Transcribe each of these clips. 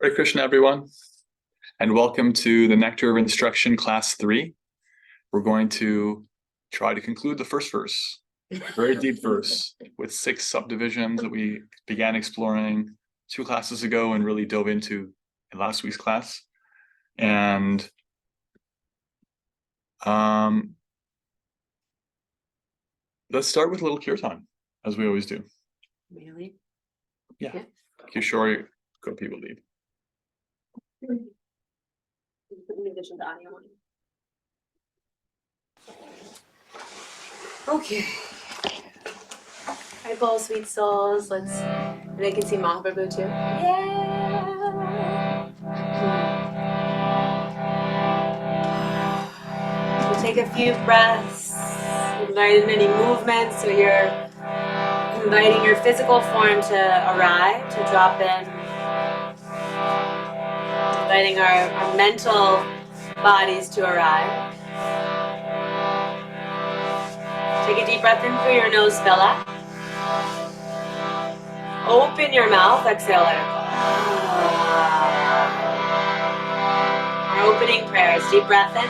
Hare Krishna, everyone, and welcome to the Nectar of Instruction, Class 3. We're going to try to conclude the first verse, a very deep verse, with 6 subdivisions that we began exploring 2 classes ago and really dove into in last week's class. And let's start with a little kirtan, as we always do. Really? Yeah. Kishore, Gopi will lead. In addition to audio. Okay. Hi, bowl, sweet souls. And I can see Mahaprabhu too. Yeah. So take a few breaths. Invite any movements, so you're inviting your physical form to arrive, to drop in. Inviting our mental bodies to arrive. Take a deep breath in through your nose, fill up. Open your mouth, exhale it. Our opening prayers, deep breath in.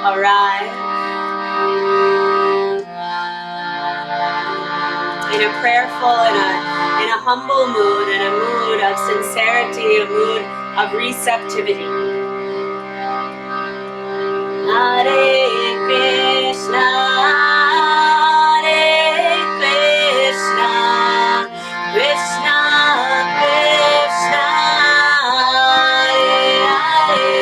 Arrive in a prayerful, in a humble mood, in a mood of sincerity, a mood of receptivity. Hare Krishna, Hare Krishna, Krishna Krishna, Hare Hare.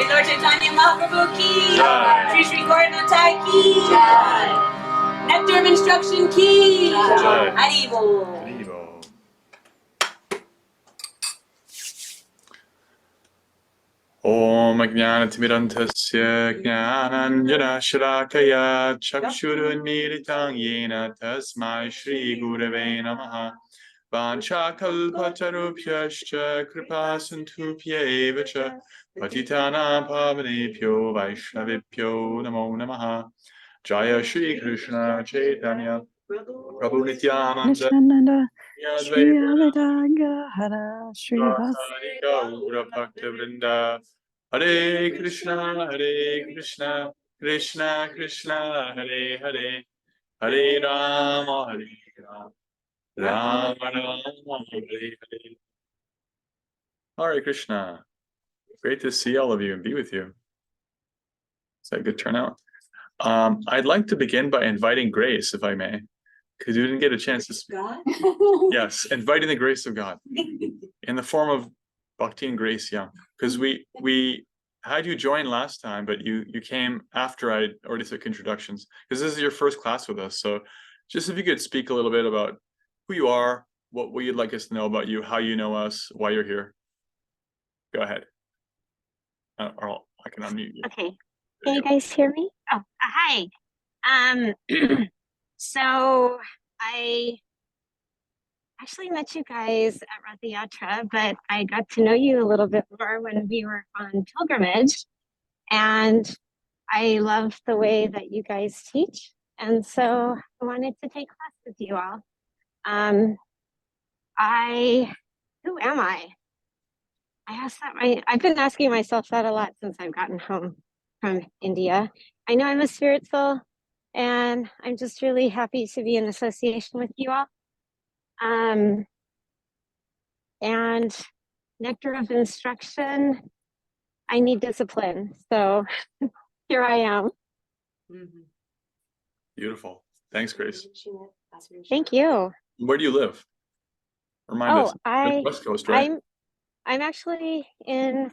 Shri Lord Chaitanya Mahaprabhu ki. Jai. Shri Shri Gauranatai ki. Nectar of Instruction ki. Jai. Haribol. Haribo. Om Ajnanatimirantasya Jnananjana Shalakaya Chakshurunmilitam Yena Tasmai Shri Gurave Namaha Vanchakalpatarubhyascha Kripa Sindhubhya Evacha Patitana Pavanebhyo Vaishnavibhyo Namo Namaha Jaya Shri Krishna Chaitanya Prabhu Nityananda Nityananda Shri Advaita Advaita Hara Shri Vas Vasari Gaura Bhakta Vrinda Hare Krishna Krishna Krishna Hare Hare Hare Rama Rama Rama Hare Hare. Hare Krishna. Great to see all of you and be with you. Is that a good turnout? I'd like to begin by inviting Grace, if I may, because you didn't get a chance to speak. Yes, inviting the grace of God in the form of Bhakti and Grace Young, because we had you join last time, but you came after I already took introductions, because this is your first class with us. So just if you could speak a little bit about who you are, what you'd like us to know about you, how you know us, why you're here. Go ahead. Or I can unmute you. Okay. There Can you you go. guys hear me? Oh, hi. So I actually met you guys at Rath Yatra, but I got to know you a little bit more when we were on pilgrimage, and I love the way that you guys teach, and so I wanted to take class with you all. Who am I? I've been asking myself that a lot since I've gotten home from India. I know I'm a spirit soul, and I'm just really happy to be in association with you all. And Nectar of Instruction, I need discipline. So here I am. Beautiful. Thanks, Grace. Thank you. Where do you live? Remind us. Oh, West Coast, right? I'm actually in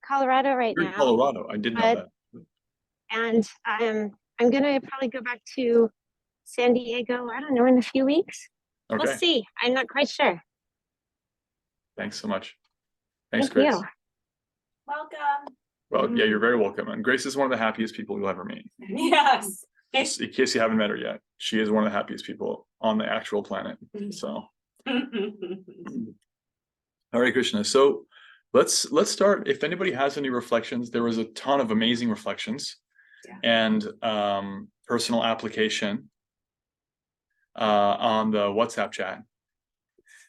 Colorado right You're in now. Colorado. I did know but- that. And I'm gonna probably go back to San Diego, I don't know, in a few weeks. Okay. We'll see. I'm not quite sure. Thanks so much. Thanks, Thank Grace. you. Welcome. Well, yeah, you're very welcome. And Grace is one of the happiest people you'll ever meet. Yes. Just in case you haven't met her yet, she is one of the happiest people on the actual planet. So, Hare Krishna. So, let's start. If anybody has any reflections, there was a ton of amazing reflections, and personal application on the WhatsApp chat.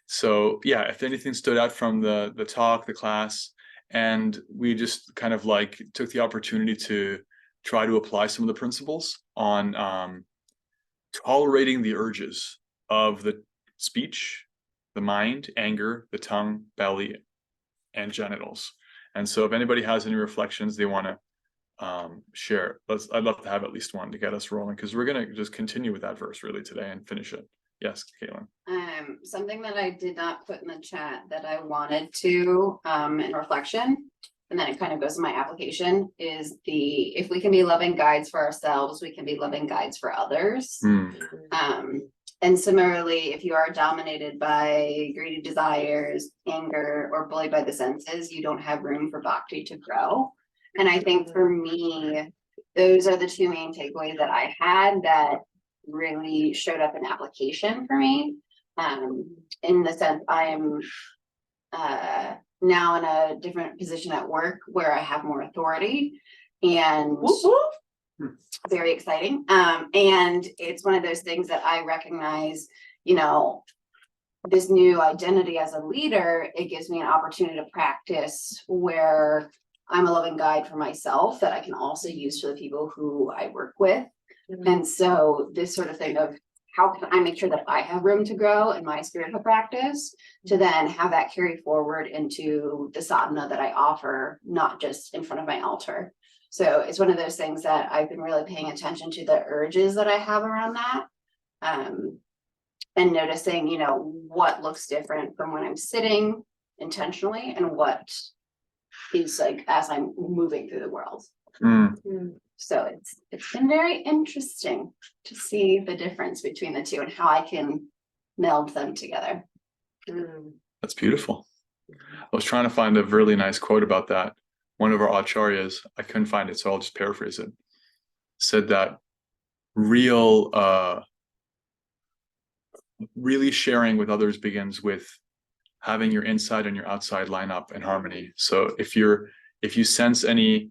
So, yeah, if anything stood out from the talk, the class, and we just kind of like took the opportunity to try to apply some of the principles on tolerating the urges of the speech, the mind, anger, the tongue, belly, and genitals. And so if anybody has any reflections they want to share, I'd love to have at least one to get us rolling, because we're going to just continue with that verse really today and finish it. Yes, Caitlin. Something that I did not put in the chat that I wanted to in reflection, and then it kind of goes in my application, is if we can be loving guides for ourselves, we can be loving guides for others. And similarly, if you are dominated by greedy desires, anger, or bullied by the senses, you don't have room for bhakti to grow. And I think for me, those are the two main takeaways that I had that really showed up in application for me. In the sense I am now in a different position at work where I have more authority, and very exciting. And it's one of those things that I recognize, this new identity as a leader, it gives me an opportunity to practice where I'm a loving guide for myself that I can also use for the people who I work with. And so this sort of thing of how can I make sure that I have room to grow in my spiritual practice to then have that carry forward into the sadhana that I offer, not just in front of my altar. So it's one of those things that I've been really paying attention to the urges that I have around that. And noticing, what looks different from when I'm sitting intentionally and what is like as I'm moving through the world. Mm. So it's been very interesting to see the difference between the two and how I can meld them together. That's beautiful. I was trying to find a really nice quote about that. One of our acharyas, I couldn't find it, so I'll just paraphrase it, said that really sharing with others begins with having your inside and your outside line up in harmony. So if you sense any,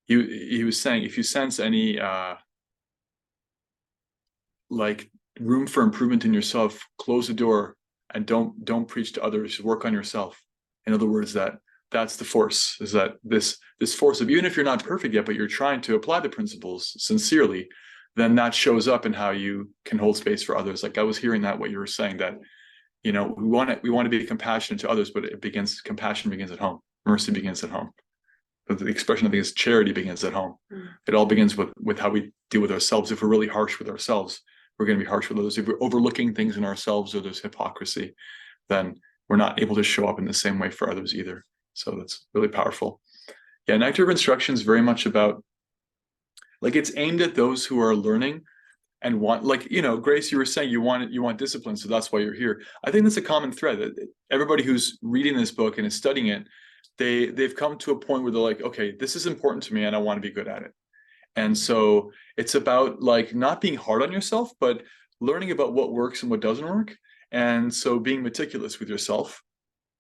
he was saying, if you sense any like room for improvement in yourself, close the door and don't preach to others. Work on yourself. In other words, that's the force. Is that this force of, even if you're not perfect yet, but you're trying to apply the principles sincerely, then that shows up in how you can hold space for others. Like I was hearing that what you were saying, that we want to be compassionate to others, but compassion begins at home. Mercy begins at home. But the expression I think is charity begins at home. It all begins with how we deal with ourselves. If we're really harsh with ourselves, we're going to be harsh with others. If we're overlooking things in ourselves or there's hypocrisy, then we're not able to show up in the same way for others either. So that's really powerful. Yeah, Nectar of Instruction is very much about, like, it's aimed at those who are learning and want, like, Grace, you were saying you want discipline, so that's why you're here. I think that's a common thread. That everybody who's reading this book and is studying it, they've come to a point where they're like, okay, this is important to me and I want to be good at it. And so it's about like not being hard on yourself, but learning about what works and what doesn't work. And so being meticulous with yourself.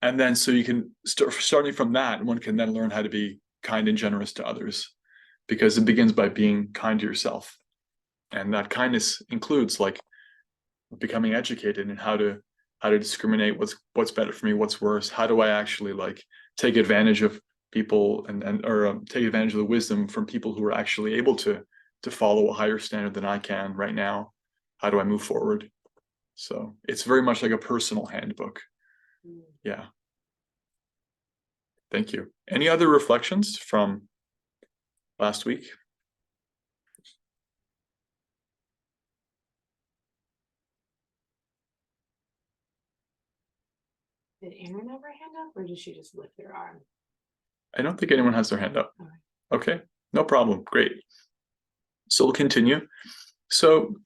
And then so you can starting from that, one can then learn how to be kind and generous to others, because it begins by being kind to yourself. And that kindness includes like becoming educated in how to discriminate what's better for me, what's worse. How do I actually like take advantage of people or take advantage of the wisdom from people who are actually able to follow a higher standard than I can right now? How do I move forward? So it's very much like a personal handbook. Yeah. Thank you. Any other reflections from last week? Did Erin have her hand up, or did she just lift her arm? I don't think anyone has their hand up. Okay, no problem. Great. So we'll continue. So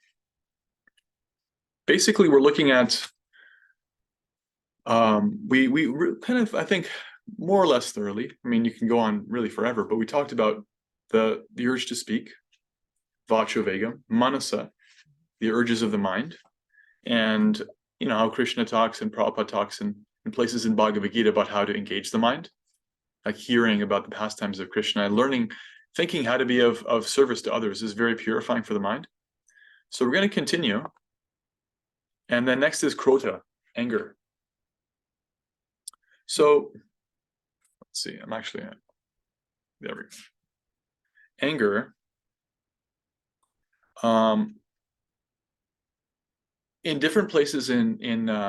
basically, we're looking at we kind of, I think, more or less thoroughly. I mean, you can go on really forever, but we talked about the urge to speak, vacho vegam, manasa, the urges of the mind, and how Krishna talks and Prabhupada talks in places in Bhagavad Gita about how to engage the mind, like hearing about the pastimes of Krishna and thinking how to be of service to others is very purifying for the mind. So we're going to continue. And then next is krota, anger. So let's see, I'm actually, there we go. Anger, in different places in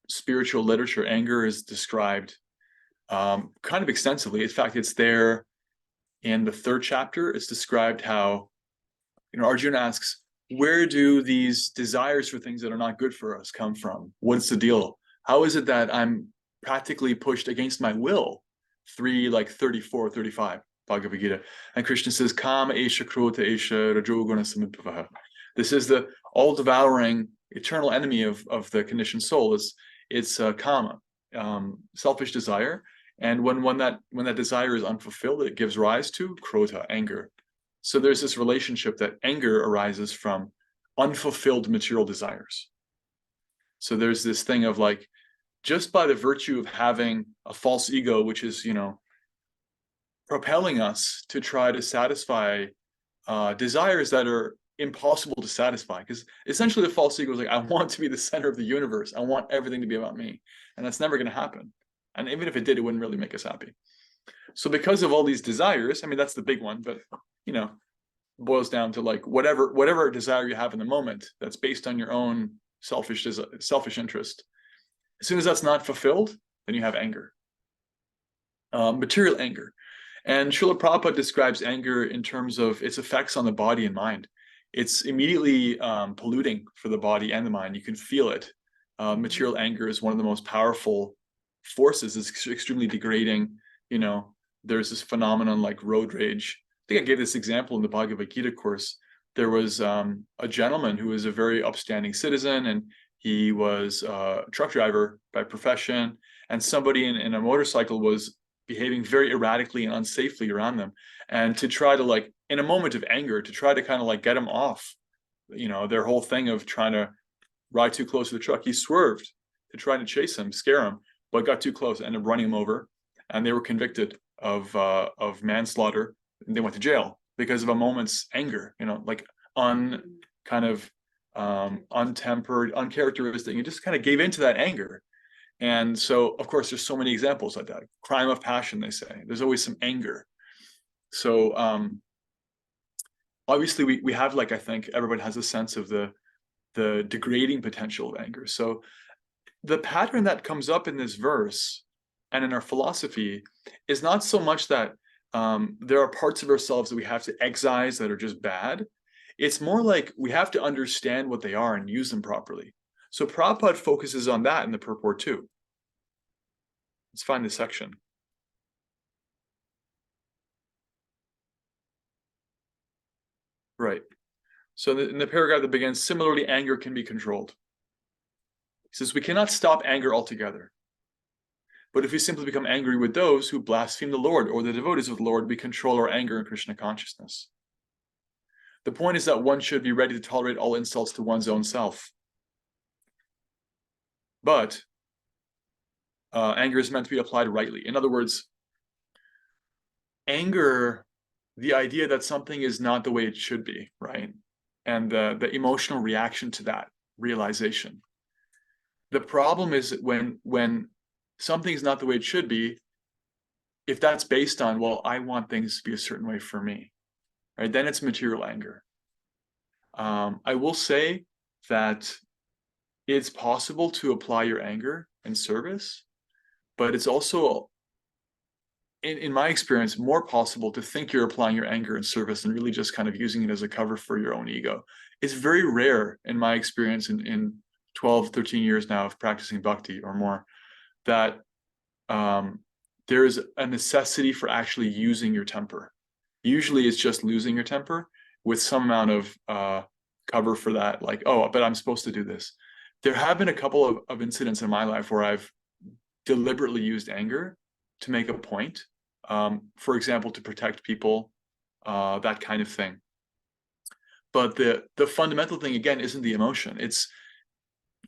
spiritual literature, anger is described kind of extensively. In fact, it's there in the 3rd chapter. It's described how, Arjuna asks, where do these desires for things that are not good for us come from? What's the deal? How is it that I'm practically pushed against my will? 34, 35, Bhagavad Gita. And Krishna says, Kama esha krota esha rajoguna samudbhavaha. This is the all-devouring eternal enemy of the conditioned soul. It's kama, selfish desire. And when that desire is unfulfilled, it gives rise to krota, anger. So there's this relationship that anger arises from unfulfilled material desires. So there's this thing of like, just by the virtue of having a false ego, which is, propelling us to try to satisfy desires that are impossible to satisfy, because essentially the false ego is like, I want to be the center of the universe. I want everything to be about me. And that's never going to happen. And even if it did, it wouldn't really make us happy. So because of all these desires, I mean, that's the big one, but boils down to like whatever desire you have in the moment that's based on your own selfish interest. As soon as that's not fulfilled, then you have anger, material anger. And Srila Prabhupada describes anger in terms of its effects on the body and mind. It's immediately polluting for the body and the mind. You can feel it. Material anger is one of the most powerful forces is extremely degrading. You know, there's this phenomenon like road rage. I think I gave this example in the Bhagavad Gita course. There was a gentleman who was a very upstanding citizen, and he was a truck driver by profession, and somebody in a motorcycle was behaving very erratically and unsafely around them. And to try to, like, in a moment of anger, to try to kind of like get him off, you know, their whole thing of trying to ride too close to the truck, he swerved to try to chase him, scare him, but got too close, ended up running him over, and they were convicted of manslaughter. And they went to jail because of a moment's anger, you know, like untempered, uncharacteristic. You just kind of gave into that anger. And so, of course, there's so many examples like that. Crime of passion, they say. There's always some anger. So obviously we have, like, I think everybody has a sense of the degrading potential of anger. So the pattern that comes up in this verse and in our philosophy is not so much that there are parts of ourselves that we have to excise that are just bad. It's more like we have to understand what they are and use them properly. So Prabhupada focuses on that in the purport too. Let's find this section. Right. So in the paragraph that begins, similarly, anger can be controlled. He says, we cannot stop anger altogether. But if we simply become angry with those who blaspheme the Lord or the devotees of the Lord, we control our anger in Krishna consciousness. The point is that one should be ready to tolerate all insults to one's own self. But anger is meant to be applied rightly. In other words, anger, the idea that something is not the way it should be, right? And the emotional reaction to that realization. The problem is when something is not the way it should be, if that's based on, well, I want things to be a certain way for me, right? Then it's material anger. I will say that it's possible to apply your anger in service, but it's also, in my experience, more possible to think you're applying your anger in service and really just kind of using it as a cover for your own ego. It's very rare, in my experience, in 12, 13 years now of practicing bhakti or more, that there's a necessity for actually using your temper. Usually it's just losing your temper with some amount of cover for that, like, oh, but I'm supposed to do this. There have been a couple of incidents in my life where I've deliberately used anger to make a point, for example, to protect people, that kind of thing. But the fundamental thing, again, isn't the emotion. It's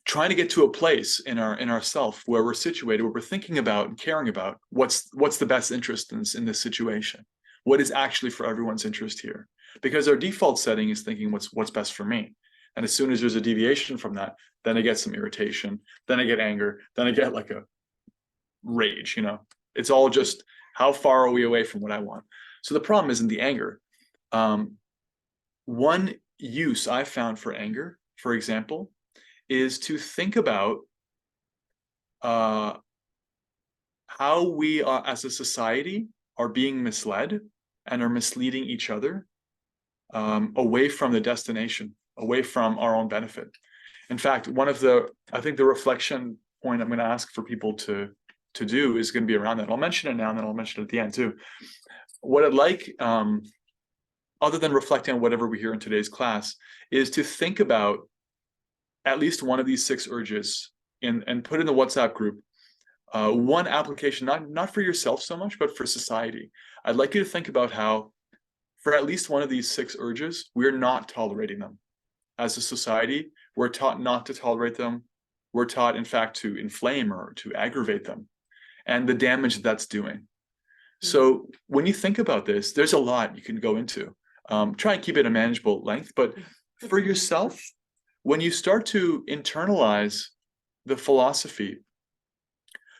trying to get to a place in our self where we're situated, where we're thinking about and caring about what's the best interest in this situation, what is actually for everyone's interest here. Because our default setting is thinking what's best for me. And as soon as there's a deviation from that, then I get some irritation, then I get anger, then I get like a rage, you know. It's all just, how far are we away from what I want? So the problem isn't the anger. One use I've found for anger, for example, is to think about how we are, as a society, are being misled and are misleading each other away from the destination, away from our own benefit. In fact, I think the reflection point I'm going to ask for people to do is going to be around that. I'll mention it now, and then I'll mention it at the end too. What I'd like, other than reflecting on whatever we hear in today's class, is to think about at least one of these 6 urges and put in the WhatsApp group one application, not for yourself so much, but for society. I'd like you to think about how, for at least one of these 6 urges, we're not tolerating them. As a society, we're taught not to tolerate them. We're taught, in fact, to inflame or to aggravate them, and the damage that's doing. So when you think about this, there's a lot you can go into. Try and keep it a manageable length, but for yourself, when you start to internalize the philosophy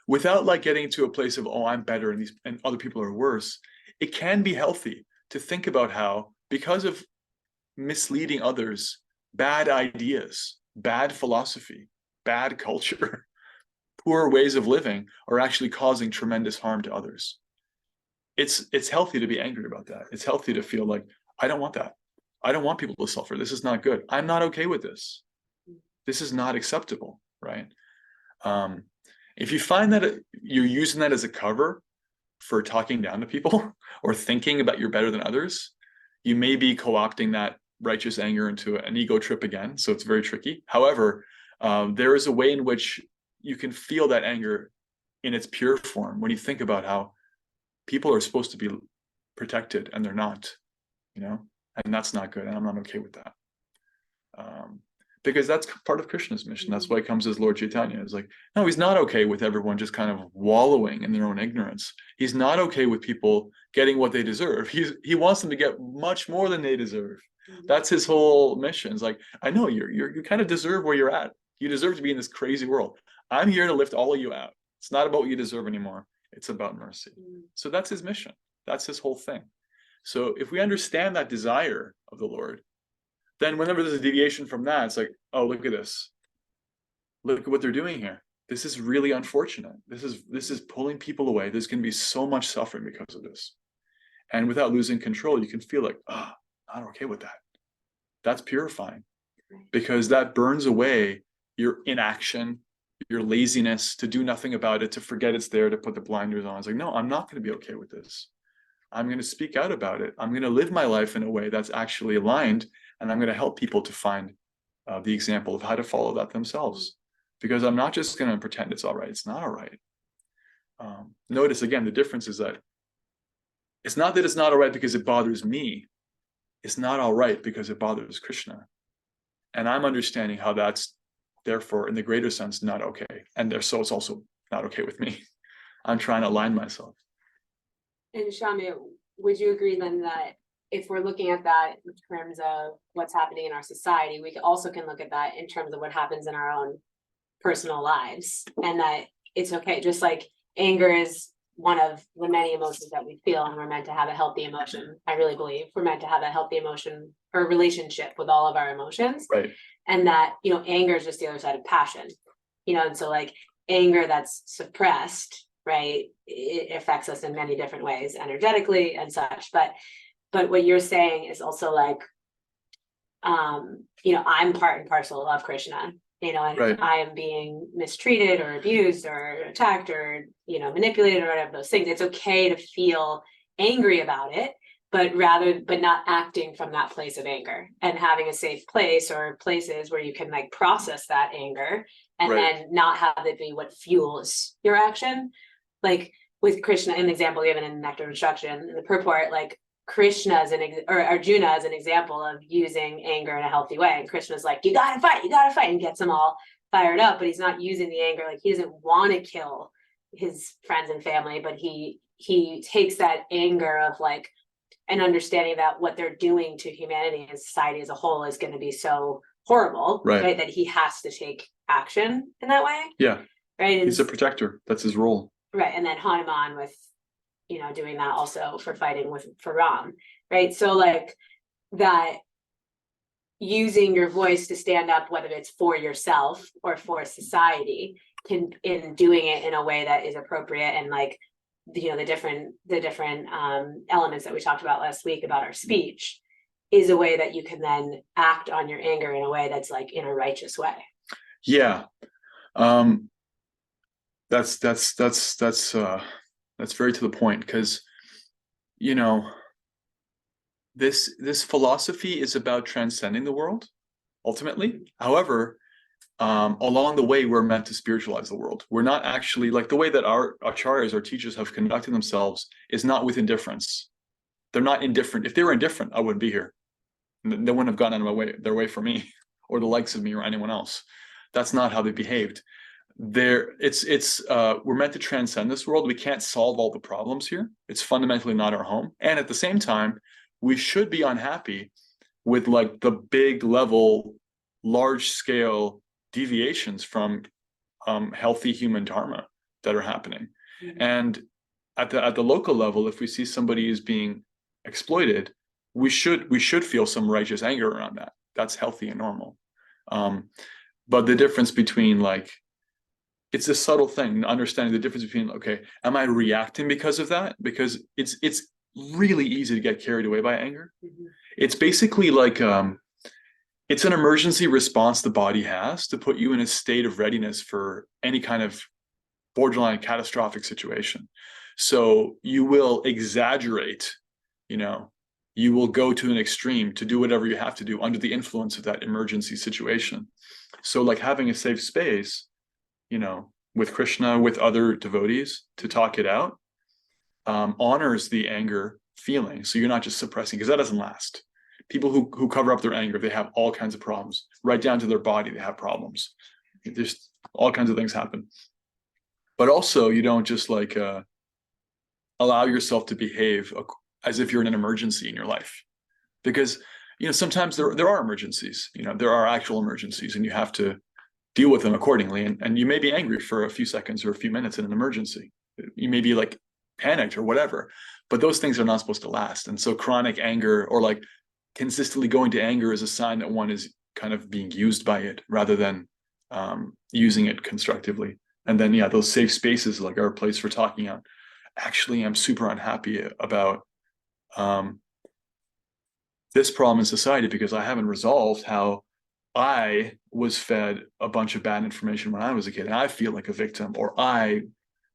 without like getting to a place of, oh, I'm better and other people are worse, it can be healthy to think about how, because of misleading others, bad ideas, bad philosophy, bad culture, poor ways of living are actually causing tremendous harm to others. It's healthy to be angry about that. It's healthy to feel like, I don't want that. I don't want people to suffer. This is not good. I'm not okay with this. This is not acceptable, right? If you find that you're using that as a cover for talking down to people or thinking about you're better than others, you may be co-opting that righteous anger into an ego trip again. So it's very tricky. However, there is a way in which you can feel that anger in its pure form when you think about how people are supposed to be protected and they're not, and that's not good. And I'm not okay with that. Because that's part of Krishna's mission. That's why he comes as Lord Chaitanya. It's like, no, he's not okay with everyone just kind of wallowing in their own ignorance. He's not okay with people getting what they deserve. He wants them to get much more than they deserve. That's his whole mission. It's like, I know you kind of deserve where you're at. You deserve to be in this crazy world. I'm here to lift all of you out. It's not about what you deserve anymore. It's about mercy. So that's his mission. That's his whole thing. So if we understand that desire of the Lord, then whenever there's a deviation from that, it's like, oh, look at this. Look at what they're doing here. This is really unfortunate. This is pulling people away. There's going to be so much suffering because of this. And without losing control, you can feel like, oh, I'm not okay with that. That's purifying, because that burns away your inaction, your laziness to do nothing about it, to forget it's there, to put the blinders on. It's like, no, I'm not going to be okay with this. I'm going to speak out about it. I'm going to live my life in a way that's actually aligned. And I'm going to help people to find the example of how to follow that themselves. Because I'm not just going to pretend it's all right. It's not all right. Notice again, the difference is that it's not that it's not all right because it bothers me. It's not all right because it bothers Krishna. And I'm understanding how that's therefore, in the greater sense, not okay. And so it's also not okay with me. I'm trying to align myself. And Shami, would you agree then that if we're looking at that in terms of what's happening in our society, we also can look at that in terms of what happens in our own personal lives, and that it's okay, just like anger is one of the many emotions that we feel, and we're meant to have a healthy emotion. I really believe we're meant to have a healthy emotion or relationship with all of our emotions. Right. And that, anger is just the other side of passion, and so like anger that's suppressed, right, it affects us in many different ways, energetically and such. But what you're saying is also like, I'm part and parcel of Krishna, and Right. if I am being mistreated or abused or attacked or, manipulated or whatever those things, it's okay to feel angry about it, but not acting from that place of anger, and having a safe place or places where you can like process that anger and Right. then not have it be what fuels your action. Like with Krishna, an example given in Nectar Instruction, in the purport, like Krishna or Arjuna as an example of using anger in a healthy way. And Krishna's like, you gotta fight, and gets them all fired up, but he's not using the anger. Like he doesn't want to kill his friends and family, but he takes that anger of like an understanding that what they're doing to humanity and society as a whole is going to be so horrible, Right. that he has to take action in that way. Yeah. Right. He's a protector. That's his role. Right. And then Hanuman with, doing that also for fighting for Ram. Right. So like that, using your voice to stand up, whether it's for yourself or for society, in doing it in a way that is appropriate, and like, the different elements that we talked about last week about our speech, is a way that you can then act on your anger in a way that's like in a righteous way. Yeah. That's very to the point, because this philosophy is about transcending the world ultimately. However, along the way, we're meant to spiritualize the world. We're not actually, like, the way that our acharyas, our teachers, have conducted themselves is not with indifference. They're not indifferent. If they were indifferent, I wouldn't be here. They wouldn't have gotten their way for me or the likes of me or anyone else. That's not how they behaved. We're meant to transcend this world. We can't solve all the problems here. It's fundamentally not our home. And at the same time, we should be unhappy with like the big level, large scale deviations from healthy human dharma that are happening. Mm-hmm. And at the local level, if we see somebody is being exploited, we should feel some righteous anger around that. That's healthy and normal. But the difference between, like, it's a subtle thing, understanding the difference between, okay, am I reacting because of that? Because it's really easy to get carried away by anger. Mm-hmm. It's basically like it's an emergency response the body has to put you in a state of readiness for any kind of borderline catastrophic situation. So you will exaggerate, you know, you will go to an extreme to do whatever you have to do under the influence of that emergency situation. So like having a safe space, you know, with Krishna, with other devotees to talk it out, honors the anger feeling. So you're not just suppressing, because that doesn't last. People who cover up their anger, they have all kinds of problems, right down to their body, they have problems. There's all kinds of things happen. But also you don't just like allow yourself to behave as if you're in an emergency in your life. Because, you know, sometimes there are emergencies, you know, there are actual emergencies, and you have to deal with them accordingly. And you may be angry for a few seconds or a few minutes in an emergency. You may be like panicked or whatever, but those things are not supposed to last. And so chronic anger, or like consistently going to anger, is a sign that one is kind of being used by it rather than using it constructively. And then, yeah, those safe spaces like are a place for talking out. Actually, I'm super unhappy about this problem in society because I haven't resolved how I was fed a bunch of bad information when I was a kid, and I feel like a victim, or I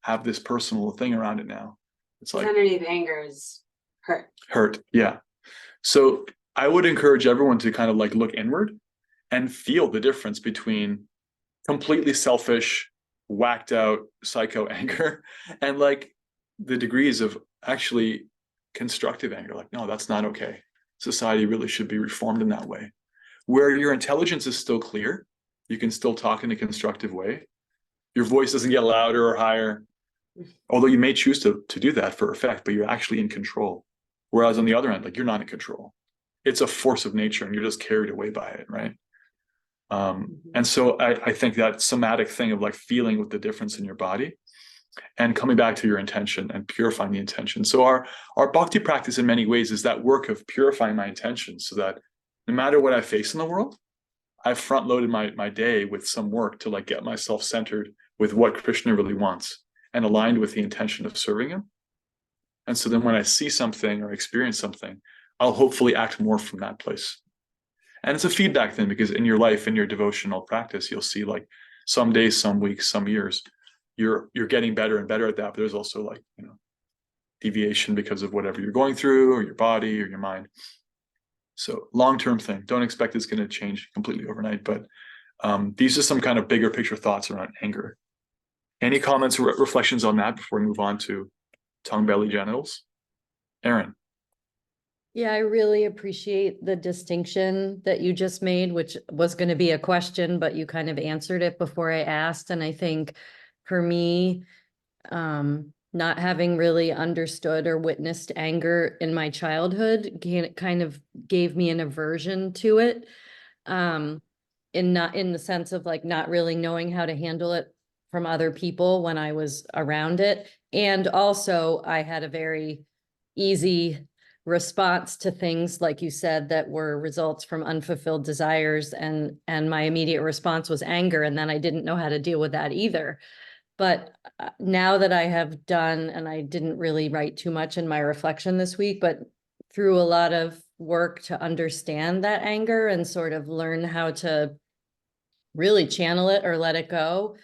have this personal thing around it now. It's like underneath anger is hurt. Yeah. So I would encourage everyone to kind of like look inward and feel the difference between completely selfish, whacked out psycho anger and like the degrees of actually constructive anger. Like, no, that's not okay. Society really should be reformed in that way. Where your intelligence is still clear, you can still talk in a constructive way. Your voice doesn't get louder or higher, although you may choose to do that for effect, but you're actually in control. Whereas on the other end, like, you're not in control. It's a force of nature and you're just carried away by it, right? And so I think that somatic thing of like feeling with the difference in your body and coming back to your intention and purifying the intention. So our bhakti practice in many ways is that work of purifying my intention, so that no matter what I face in the world, I've front loaded my day with some work to like get myself centered with what Krishna really wants and aligned with the intention of serving him. And so then when I see something or experience something, I'll hopefully act more from that place. And it's a feedback thing, because in your life, in your devotional practice, you'll see like some days, some weeks, some years, you're getting better and better at that. But there's also like, you know, deviation because of whatever you're going through, or your body or your mind. So long-term thing, don't expect it's going to change completely overnight, but these are some kind of bigger picture thoughts around anger. Any comments or reflections on that before we move on to tongue, belly, genitals? Aaron. Yeah, I really appreciate the distinction that you just made, which was going to be a question, but you kind of answered it before I asked. And I think for me, not having really understood or witnessed anger in my childhood kind of gave me an aversion to it. In the sense of like not really knowing how to handle it from other people when I was around it. And also I had a very easy response to things, like you said, that were results from unfulfilled desires, and my immediate response was anger, and then I didn't know how to deal with that either. But now that I have done, and I didn't really write too much in my reflection this week, but through a lot of work to understand that anger and sort of learn how to really channel it or let it go,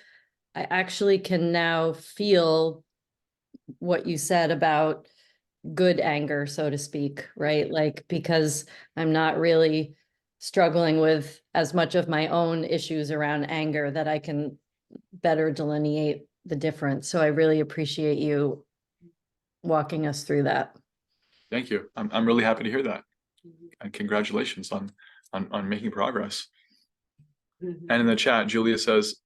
I actually can now feel what you said about good anger, so to speak, right? Like, because I'm not really struggling with as much of my own issues around anger, that I can better delineate the difference. So I really appreciate you walking us through that. Thank you. I'm really happy to hear that. And congratulations on making progress. And in the chat, Julia says,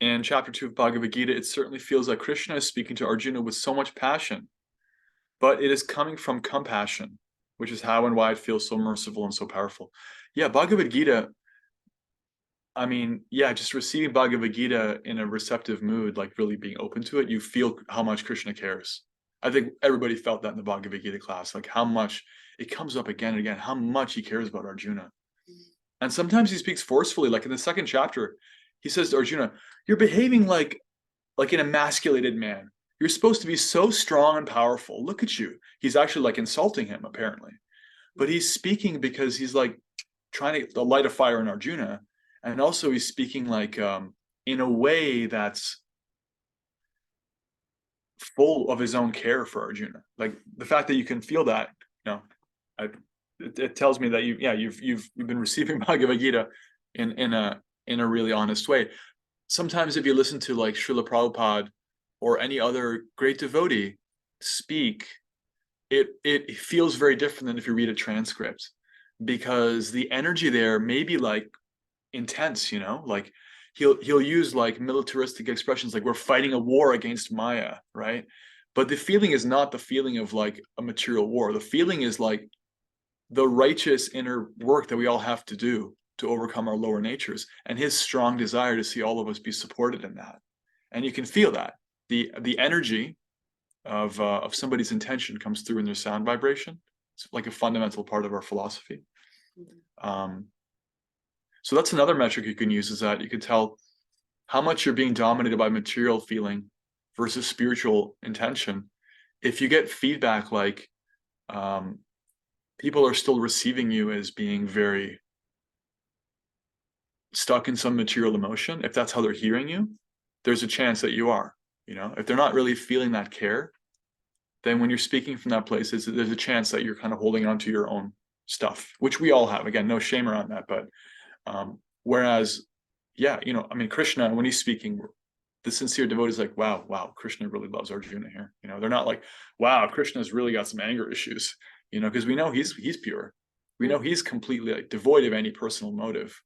in chapter 2 of Bhagavad Gita, it certainly feels like Krishna is speaking to Arjuna with so much passion, but it is coming from compassion, which is how and why it feels so merciful and so powerful. Yeah, Bhagavad Gita, I mean, yeah, just receiving Bhagavad Gita in a receptive mood, like really being open to it, you feel how much Krishna cares. I think everybody felt that in the Bhagavad Gita class, like how much it comes up again and again, how much he cares about Arjuna. And sometimes he speaks forcefully, like in the second chapter, he says to Arjuna, you're behaving like an emasculated man. You're supposed to be so strong and powerful. Look at you. He's actually like insulting him, apparently. But he's speaking because he's like trying to light a fire in Arjuna. And also he's speaking like in a way that's full of his own care for Arjuna. Like the fact that you can feel that, you know, it tells me that you've been receiving Bhagavad Gita in a really honest way. Sometimes if you listen to like Srila Prabhupada or any other great devotee speak, it feels very different than if you read a transcript, because the energy there may be like intense, you know, like he'll use like militaristic expressions like we're fighting a war against Maya, right? But the feeling is not the feeling of like a material war. The feeling is like the righteous inner work that we all have to do to overcome our lower natures, and his strong desire to see all of us be supported in that. And you can feel that the energy of somebody's intention comes through in their sound vibration. It's like a fundamental part of our philosophy. So that's another metric you can use, is that you can tell how much you're being dominated by material feeling versus spiritual intention. If you get feedback like people are still receiving you as being very stuck in some material emotion, if that's how they're hearing you, there's a chance that you are, you know, if they're not really feeling that care, then when you're speaking from that place, there's a chance that you're kind of holding on to your own stuff, which we all have. Again, no shame around that. But whereas, yeah, you know, I mean, Krishna, when he's speaking, the sincere devotee is like, wow, Krishna really loves Arjuna here. You know, they're not like, wow, Krishna's really got some anger issues, you know, because we know he's pure. We know he's completely like devoid of any personal motive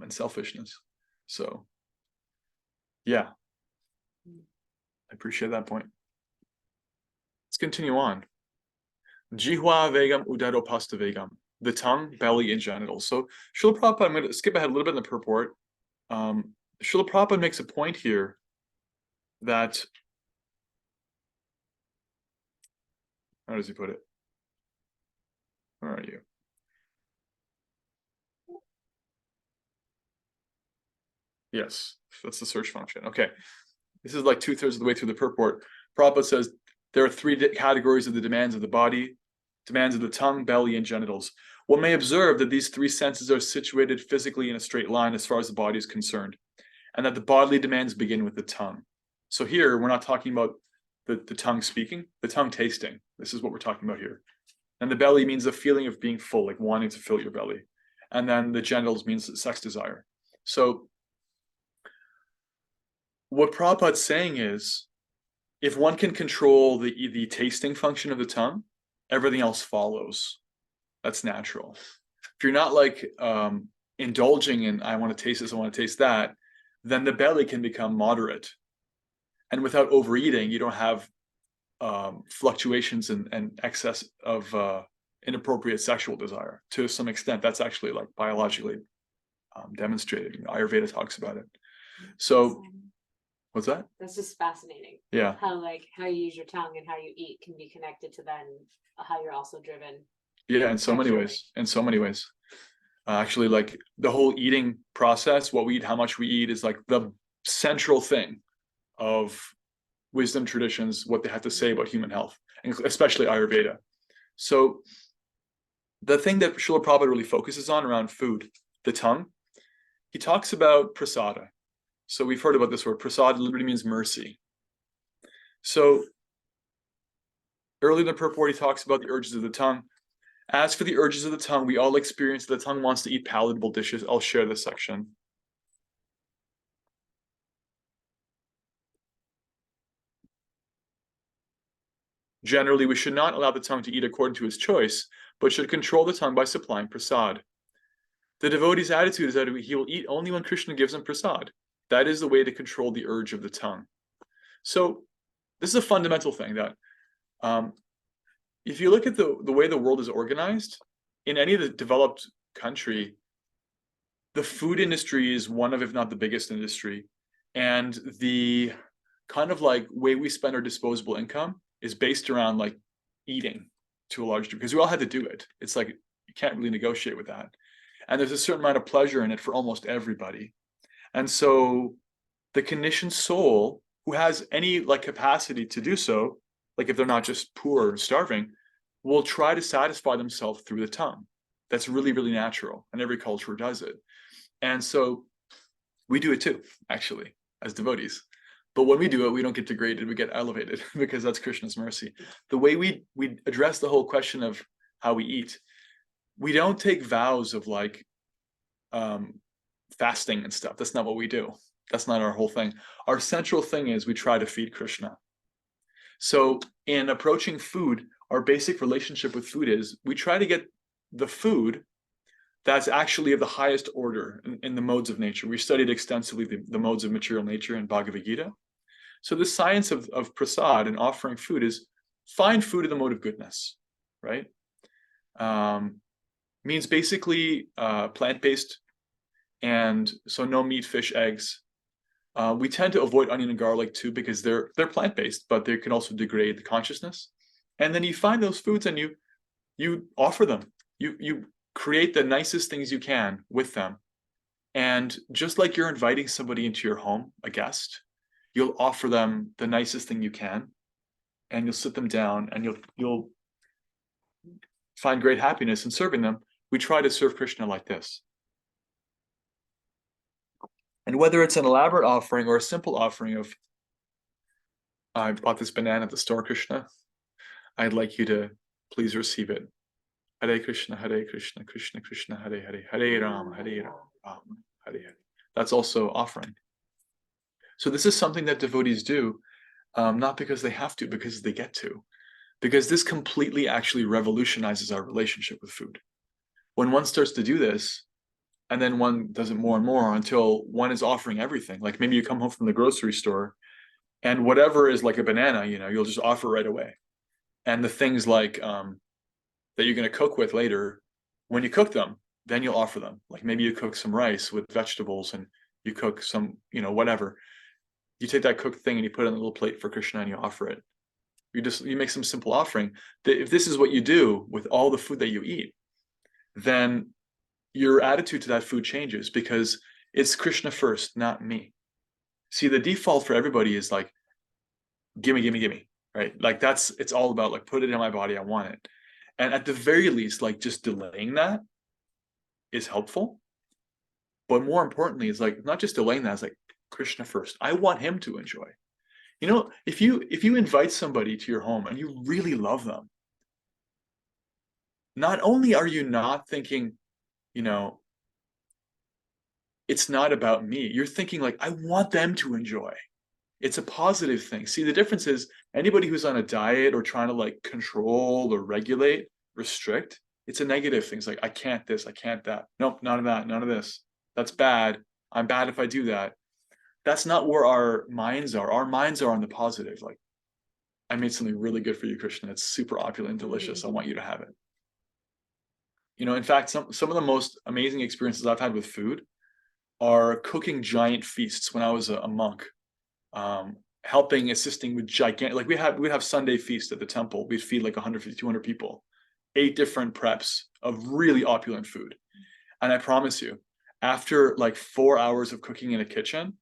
and selfishness. So, yeah, I appreciate that point. Let's continue on. Jihwa vegam udaro pasta vegam. The tongue, belly, and genitals. So Srila Prabhupada, I'm going to skip ahead a little bit in the purport. Srila Prabhupada makes a point here that, how does he put it? Where are you? Yes, that's the search function. Okay. This is like 2/3 of the way through the purport. Prabhupada says there are three categories of the demands of the body: demands of the tongue, belly, and genitals. One may observe that these three senses are situated physically in a straight line as far as the body is concerned, and that the bodily demands begin with the tongue. So here, we're not talking about the tongue speaking, the tongue tasting. This is what we're talking about here. And the belly means the feeling of being full, like wanting to fill your belly. And then the genitals means sex desire. So what Prabhupada's saying is, if one can control the tasting function of the tongue, everything else follows. That's natural. If you're not like indulging in, I want to taste this, I want to taste that, then the belly can become moderate. And without overeating, you don't have fluctuations and excess of inappropriate sexual desire. To some extent, that's actually like biologically demonstrated. You know, Ayurveda talks about it. So, what's that? That's just fascinating. Yeah. How you use your tongue and how you eat can be connected to then how you're also driven. Yeah, in so many ways. In so many ways. Actually, like the whole eating process, what we eat, how much we eat, is like the central thing of wisdom traditions, what they have to say about human health, and especially Ayurveda. So the thing that Srila Prabhupada really focuses on around food, the tongue, he talks about prasada. So we've heard about this word. Prasada literally means mercy. So early in the purport, he talks about the urges of the tongue. As for the urges of the tongue, we all experience that the tongue wants to eat palatable dishes. I'll share this section. Generally, we should not allow the tongue to eat according to its choice, but should control the tongue by supplying prasad. The devotee's attitude is that he will eat only when Krishna gives him prasad. That is the way to control the urge of the tongue. So this is a fundamental thing that if you look at the way the world is organized, in any of the developed country, the food industry is one of, if not the biggest industry. And the kind of like way we spend our disposable income is based around like eating to a large degree, because we all had to do it. It's like, you can't really negotiate with that. And there's a certain amount of pleasure in it for almost everybody. And so the conditioned soul who has any like capacity to do so, like if they're not just poor or starving, will try to satisfy themselves through the tongue. That's really, really natural. And every culture does it. And so we do it too, actually, as devotees. But when we do it, we don't get degraded, we get elevated because that's Krishna's mercy. The way we address the whole question of how we eat, we don't take vows of like fasting and stuff. That's not what we do. That's not our whole thing. Our central thing is we try to feed Krishna. So in approaching food, our basic relationship with food is we try to get the food that's actually of the highest order in the modes of nature. We studied extensively the modes of material nature in Bhagavad Gita. So the science of prasad and offering food is find food in the mode of goodness, right? Means basically plant-based, and so no meat, fish, eggs. We tend to avoid onion and garlic too because they're plant-based, but they can also degrade the consciousness. And then you find those foods and you offer them. You create the nicest things you can with them. And just like you're inviting somebody into your home, a guest, you'll offer them the nicest thing you can, and you'll sit them down and you'll find great happiness in serving them. We try to serve Krishna like this. And whether it's an elaborate offering or a simple offering of, I bought this banana at the store, Krishna, I'd like you to please receive it. Hare Krishna, Krishna Krishna, Hare Hare, Hare Rama, Hare Rama, Hare Hare. That's also offering. So this is something that devotees do, not because they have to, because they get to. Because this completely actually revolutionizes our relationship with food. When one starts to do this, and then one does it more and more until one is offering everything. Like maybe you come home from the grocery store and whatever is like a banana, you'll just offer right away. And the things like that you're going to cook with later, when you cook them, then you'll offer them. Like maybe you cook some rice with vegetables and you cook some, whatever. You take that cooked thing and you put it on a little plate for Krishna and you offer it. You make some simple offering. That if this is what you do with all the food that you eat, then your attitude to that food changes because it's Krishna first, not me. See, the default for everybody is like, gimme, gimme, gimme, right? Like it's all about like, put it in my body, I want it. And at the very least, like just delaying that is helpful. But more importantly, it's like, not just delaying that, it's like Krishna first. I want him to enjoy. If you invite somebody to your home and you really love them, not only are you not thinking, it's not about me. You're thinking like, I want them to enjoy. It's a positive thing. See, the difference is anybody who's on a diet or trying to like control or regulate, restrict, it's a negative thing. It's like, I can't this, I can't that. Nope, none of that, none of this. That's bad. I'm bad if I do that. That's not where our minds are. Our minds are on the positive. Like, I made something really good for you, Krishna. It's super opulent and delicious. I want you to have it. In fact, some of the most amazing experiences I've had with food are cooking giant feasts when I was a monk, assisting with gigantic, like we'd have Sunday feast at the temple. We'd feed like 150, 200 people, 8 different preps of really opulent food. And I promise you, after like 4 hours of cooking in a kitchen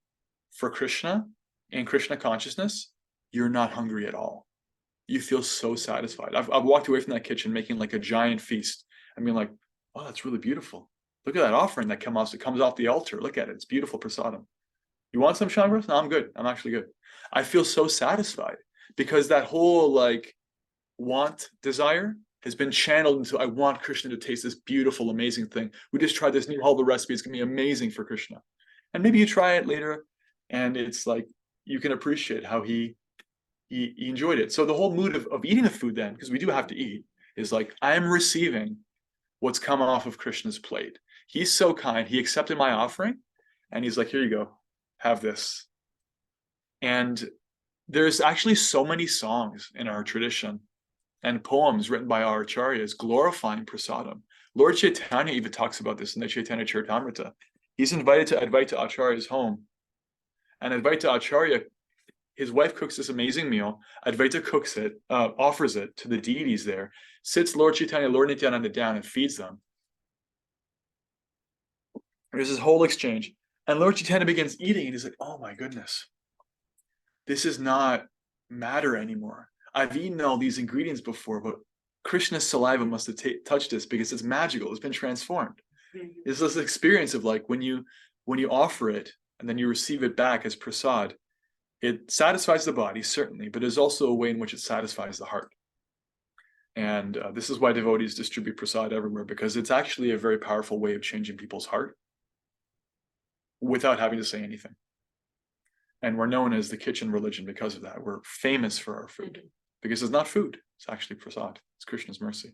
for Krishna and Krishna consciousness, you're not hungry at all. You feel so satisfied. I've walked away from that kitchen making like a giant feast. I mean, like, oh, that's really beautiful. Look at that offering that comes off the altar. Look at it. It's beautiful prasadam. You want some, Shangras? No, I'm good. I'm actually good. I feel so satisfied because that whole like want desire has been channeled into, I want Krishna to taste this beautiful, amazing thing. We just tried this new halva recipe. It's going to be amazing for Krishna. And maybe you try it later and it's like, you can appreciate how he enjoyed it. So the whole mood of eating the food then, because we do have to eat, is like, I'm receiving what's come off of Krishna's plate. He's so kind. He accepted my offering and he's like, here you go, have this. And there's actually so many songs in our tradition and poems written by our acharyas glorifying prasadam. Lord Chaitanya even talks about this in the Chaitanya Charitamrita. He's invited to Advaita Acharya's home. And Advaita Acharya, his wife cooks this amazing meal. Advaita cooks it, offers it to the deities there, sits Lord Chaitanya, Lord Nityananda down and feeds them. There's this whole exchange. And Lord Chaitanya begins eating and he's like, oh my goodness, this is not matter anymore. I've eaten all these ingredients before, but Krishna's saliva must have touched this because it's magical. It's been transformed. It's this experience of like when you offer it and then you receive it back as prasad, it satisfies the body, certainly, but there's also a way in which it satisfies the heart. And this is why devotees distribute prasad everywhere, because it's actually a very powerful way of changing people's heart without having to say anything. And we're known as the kitchen religion because of that. We're famous for our food, because it's not food, it's actually prasad. It's Krishna's mercy.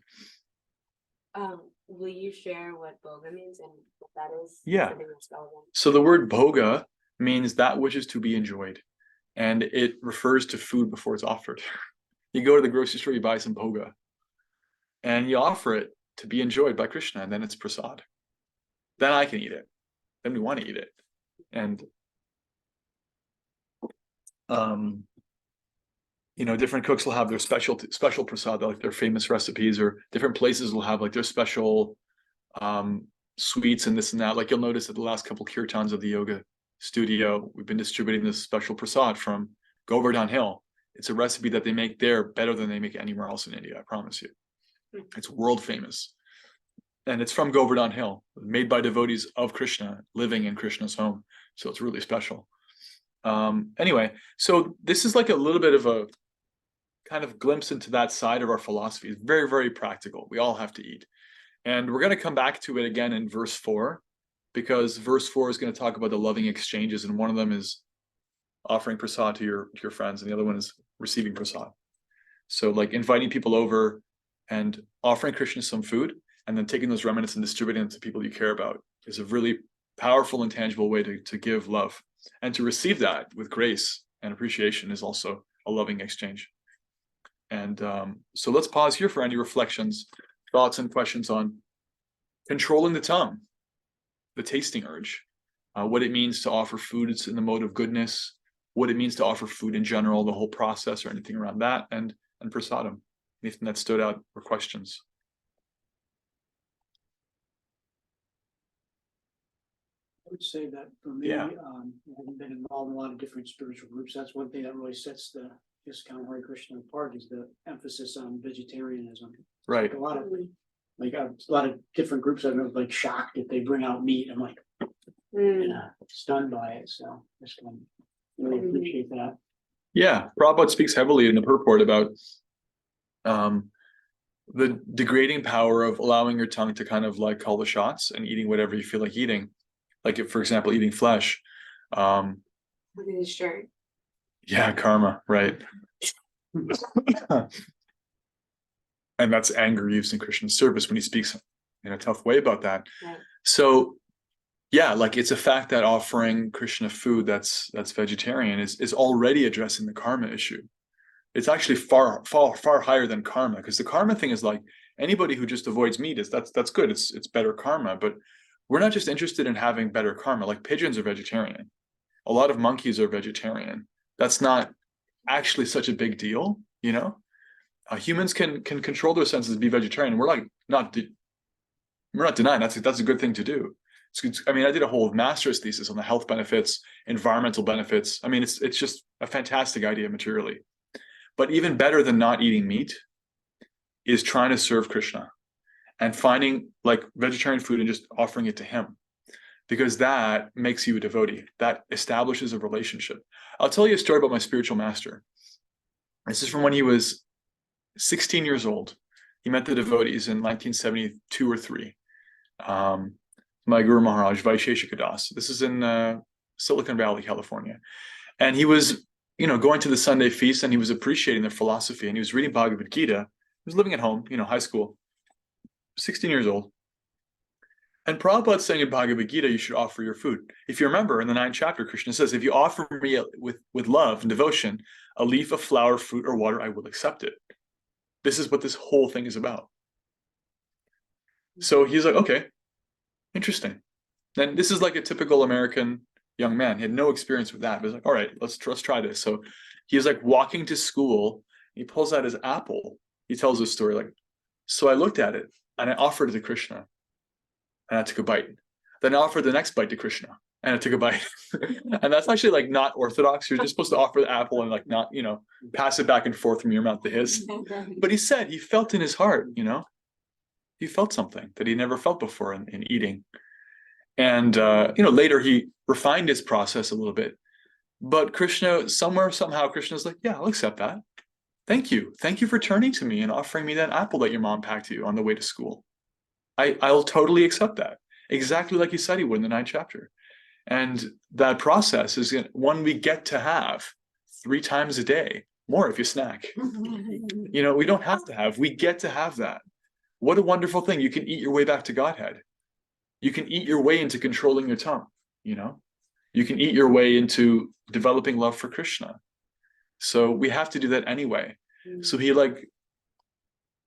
Will you share what bhoga means and what that is? Yeah. Something that's relevant. So the word bhoga means that which is to be enjoyed, and it refers to food before it's offered. You go to the grocery store, you buy some bhoga, and you offer it to be enjoyed by Krishna, and then it's prasad. Then I can eat it. Then we want to eat it. And different cooks will have their special prasad, like their famous recipes, or different places will have like their special sweets and this and that. Like you'll notice at the last couple kirtans of the yoga studio, we've been distributing this special prasad from Govardhan Hill. It's a recipe that they make there better than they make anywhere else in India, I promise you. It's world famous. And it's from Govardhan Hill, made by devotees of Krishna, living in Krishna's home. So it's really special. Anyway, so this is like a little bit of a kind of glimpse into that side of our philosophy. It's very, very practical. We all have to eat. And we're going to come back to it again in verse 4, because verse 4 is going to talk about the loving exchanges, and one of them is offering prasad to your friends, and the other one is receiving prasad. So like inviting people over and offering Krishna some food, and then taking those remnants and distributing them to people you care about is a really powerful and tangible way to give love. And to receive that with grace and appreciation is also a loving exchange. And so let's pause here for any reflections, thoughts, and questions on controlling the tongue, the tasting urge, what it means to offer food in the mode of goodness, what it means to offer food in general, the whole process or anything around that, and prasadam. Anything that stood out or questions? I would say that for me, Yeah. having been involved in a lot of different spiritual groups, that's one thing that really sets the ISKCON Hare Krishna apart, is the emphasis on vegetarianism. Right. A lot of different groups I've been like shocked if they bring out meat. I'm like, stunned by it. So I just can really appreciate that. Yeah, Prabhupada speaks heavily in the purport about the degrading power of allowing your tongue to kind of like call the shots and eating whatever you feel like eating. Like if, for example, eating flesh. Look at his shirt. Yeah, karma, right. And that's anger used in Christian service when he speaks in a tough way about that. Right. So yeah, like it's a fact that offering Krishna food that's vegetarian is already addressing the karma issue. It's actually far higher than karma, because the karma thing is like anybody who just avoids meat that's good. It's better karma, but we're not just interested in having better karma. Like pigeons are vegetarian. A lot of monkeys are vegetarian. That's not actually such a big deal, you know? Humans can control their senses and be vegetarian. We're not denying that's a good thing to do. I mean, I did a whole master's thesis on the health benefits, environmental benefits. I mean, it's just a fantastic idea materially. But even better than not eating meat is trying to serve Krishna and finding like vegetarian food and just offering it to him, because that makes you a devotee. That establishes a relationship. I'll tell you a story about my spiritual master. This is from when he was 16 years old. He met the devotees in 1972 or 3. My Guru Maharaj, Vaisheshika Das. This is in Silicon Valley, California. And he was, going to the Sunday feast, and he was appreciating their philosophy, and he was reading Bhagavad Gita. He was living at home, high school, 16 years old. And Prabhupada's saying in Bhagavad Gita, you should offer your food. If you remember, in the 9th chapter, Krishna says, if you offer me with love and devotion, a leaf of flower, fruit, or water, I will accept it. This is what this whole thing is about. So he's like, okay, interesting. Then this is like a typical American young man. He had no experience with that. But he's like, all right, let's try this. So he's like walking to school. He pulls out his apple. He tells this story like, so I looked at it and I offered it to Krishna. And I took a bite. Then I offered the next bite to Krishna, and I took a bite. And that's actually like not orthodox. You're just supposed to offer the apple and like not, pass it back and forth from your mouth to his. But he said he felt in his heart, he felt something that he never felt before in eating. And later he refined his process a little bit. But Krishna, somehow Krishna's like, yeah, I'll accept that. Thank you. Thank you for turning to me and offering me that apple that your mom packed you on the way to school. I'll totally accept that. Exactly like he said he would in the 9th chapter. And that process is one we get to have 3 times a day, more if you snack. You know, we don't have to have, we get to have that. What a wonderful thing. You can eat your way back to Godhead. You can eat your way into controlling your tongue, you know? You can eat your way into developing love for Krishna. So we have to do that anyway. So he like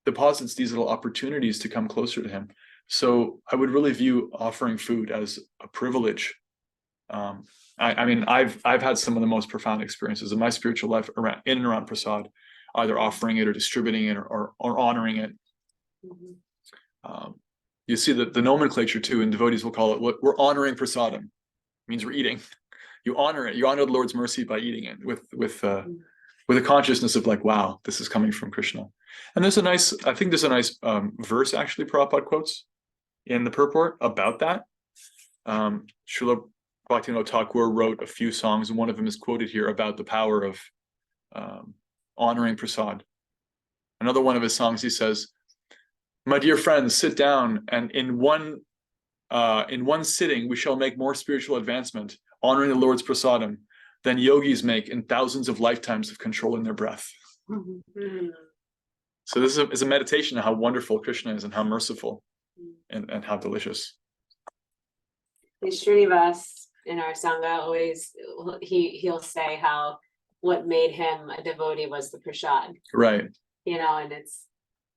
deposits these little opportunities to come closer to him. So I would really view offering food as a privilege. I mean, I've had some of the most profound experiences in my spiritual life in and around prasad, either offering it or distributing it or honoring it. You see the nomenclature too, and devotees will call it what we're honoring prasadam. It means we're eating. You honor it. You honor the Lord's mercy by eating it with a consciousness of like, wow, this is coming from Krishna. And I think there's a nice verse actually Prabhupada quotes in the purport about that. Srila Bhaktivinoda Thakur wrote a few songs, and one of them is quoted here about the power of honoring prasad. Another one of his songs, he says, my dear friends, sit down, and in one sitting, we shall make more spiritual advancement, honoring the Lord's prasadam, than yogis make in thousands of lifetimes of controlling their breath. So this is a meditation on how wonderful Krishna is and how merciful and how delicious. Srinivas in our Sangha always, he'll say how what made him a devotee was the prasad. Right. You know, and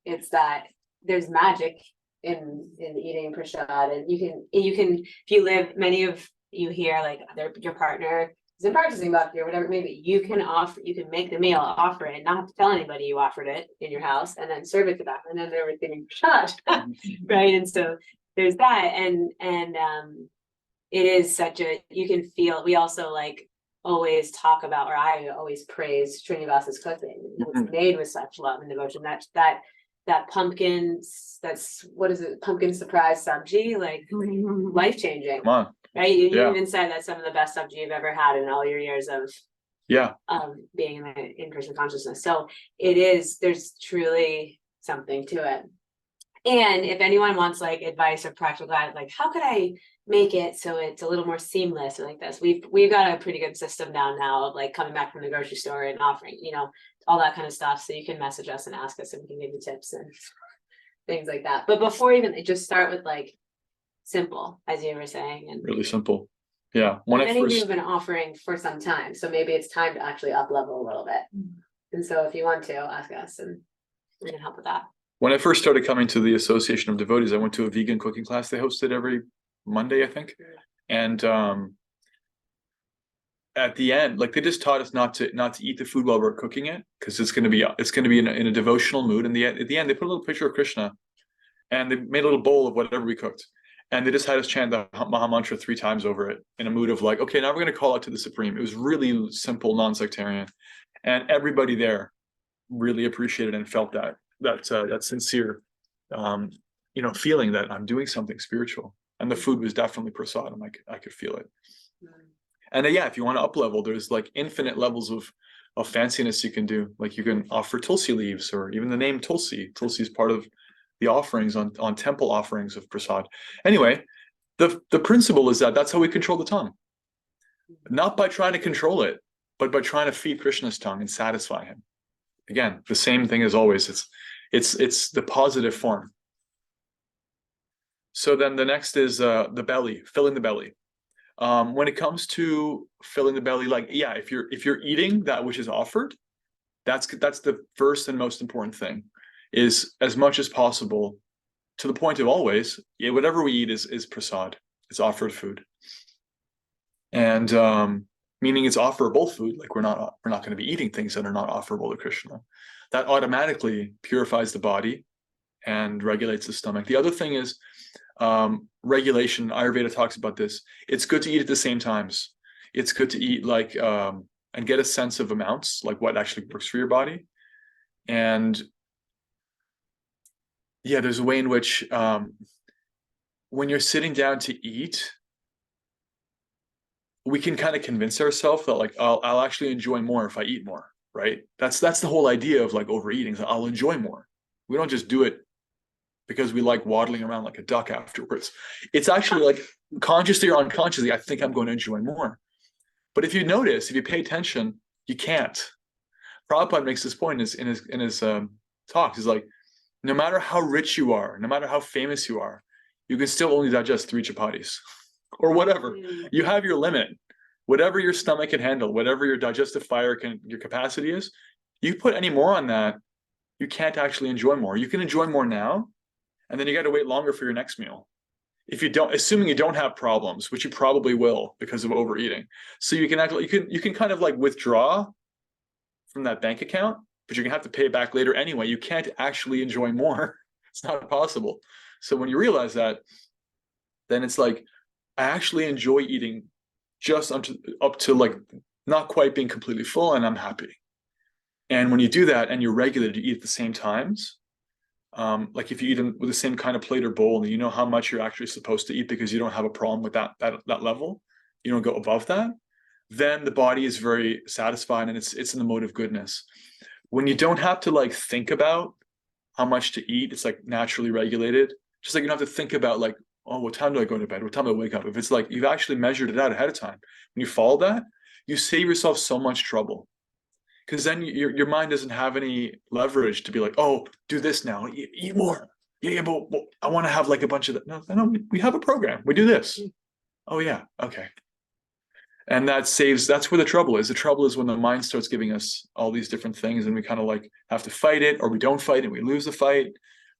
it's that there's magic in eating prasad, and you can if you live, many of you here, like your partner isn't practicing bhakti or whatever it may be, you can make the meal, offer it, not have to tell anybody you offered it in your house, and then serve it to them, and then they're receiving prasad. Right. And so there's that, and it is such a, you can feel, we also like always talk about, or I always praise Srinivas's cooking. It's made with such love and devotion. That pumpkin, what is it? Pumpkin surprise sabji, like life changing. Come on. Right? You Yeah. even said that's some of the best sabji you've ever had in all your years of being in Krishna consciousness. So there's truly something to it. And if anyone wants like advice or practical guide, like how could I make it so it's a little more seamless or like this, we've got a pretty good system down now of like coming back from the grocery store and offering, you know, all that kind of stuff. So you can message us and ask us, and we can give you tips and things like that. But before even, just start with like simple, as you were saying, and Really simple. Yeah. When many of you have been offering for some time, so maybe it's time to actually up level a little bit. And so if you want to, ask us and we can help with that. When I first started coming to the Association of Devotees, I went to a vegan cooking class they hosted every Monday, I think. And at the end, like they just taught us not to eat the food while we're cooking it, because it's going to be in a devotional mood. And at the end, they put a little picture of Krishna, and they made a little bowl of whatever we cooked, and they just had us chant the Maha Mantra 3 times over it in a mood of like, okay, now we're going to call out to the Supreme. It was really simple, non-sectarian, and everybody there really appreciated and felt that sincere, feeling that I'm doing something spiritual. And the food was definitely prasad. I could feel it. And if you want to up level, there's like infinite levels of fanciness you can do. Like you can offer tulsi leaves, or even the name Tulsi. Tulsi is part of the offerings on temple offerings of prasad. Anyway, the principle is that's how we control the tongue. Not by trying to control it, but by trying to feed Krishna's tongue and satisfy him. Again, the same thing as always. It's the positive form. So then the next is the belly, filling the belly. When it comes to filling the belly, if you're eating that which is offered, that's the first and most important thing, is as much as possible, to the point of always, whatever we eat is prasad. It's offered food. And meaning it's offerable food, like we're not going to be eating things that are not offerable to Krishna. That automatically purifies the body and regulates the stomach. The other thing is regulation. Ayurveda talks about this. It's good to eat at the same times. It's good to eat and get a sense of amounts, like what actually works for your body. And there's a way in which when you're sitting down to eat, we can kind of convince ourselves that like I'll actually enjoy more if I eat more, right? That's the whole idea of like overeating. So I'll enjoy more. We don't just do it because we like waddling around like a duck afterwards. It's actually like consciously or unconsciously, I think I'm going to enjoy more. But if you notice, if you pay attention, you can't. Prabhupada makes this point in his talks. He's like, no matter how rich you are, no matter how famous you are, you can still only digest 3 chapatis or whatever. You have your limit. Whatever your stomach can handle, whatever your digestive fire your capacity is, you put any more on that, you can't actually enjoy more. You can enjoy more now, and then you got to wait longer for your next meal. If you don't, assuming you don't have problems, which you probably will because of overeating, so you can actually you can kind of like withdraw from that bank account, but you're gonna have to pay it back later anyway. You can't actually enjoy more. It's not possible. So when you realize that, then it's like I actually enjoy eating just up to like not quite being completely full, and I'm happy. And when you do that and you're regulated to eat at the same times, like if you eat with the same kind of plate or bowl, and you know how much you're actually supposed to eat because you don't have a problem with that level, you don't go above that, then the body is very satisfied and it's in the mode of goodness. When you don't have to like think about how much to eat, it's like naturally regulated. Just like you don't have to think about like, oh, what time do I go to bed? What time do I wake up? If it's like you've actually measured it out ahead of time, when you follow that, you save yourself so much trouble. Because then your mind doesn't have any leverage to be like, oh, do this now, eat more. Yeah, but I want to have like a bunch of that. No, we have a program. We do this. Oh yeah, okay. And that's where the trouble is. The trouble is when the mind starts giving us all these different things and we kind of like have to fight it, or we don't fight and we lose the fight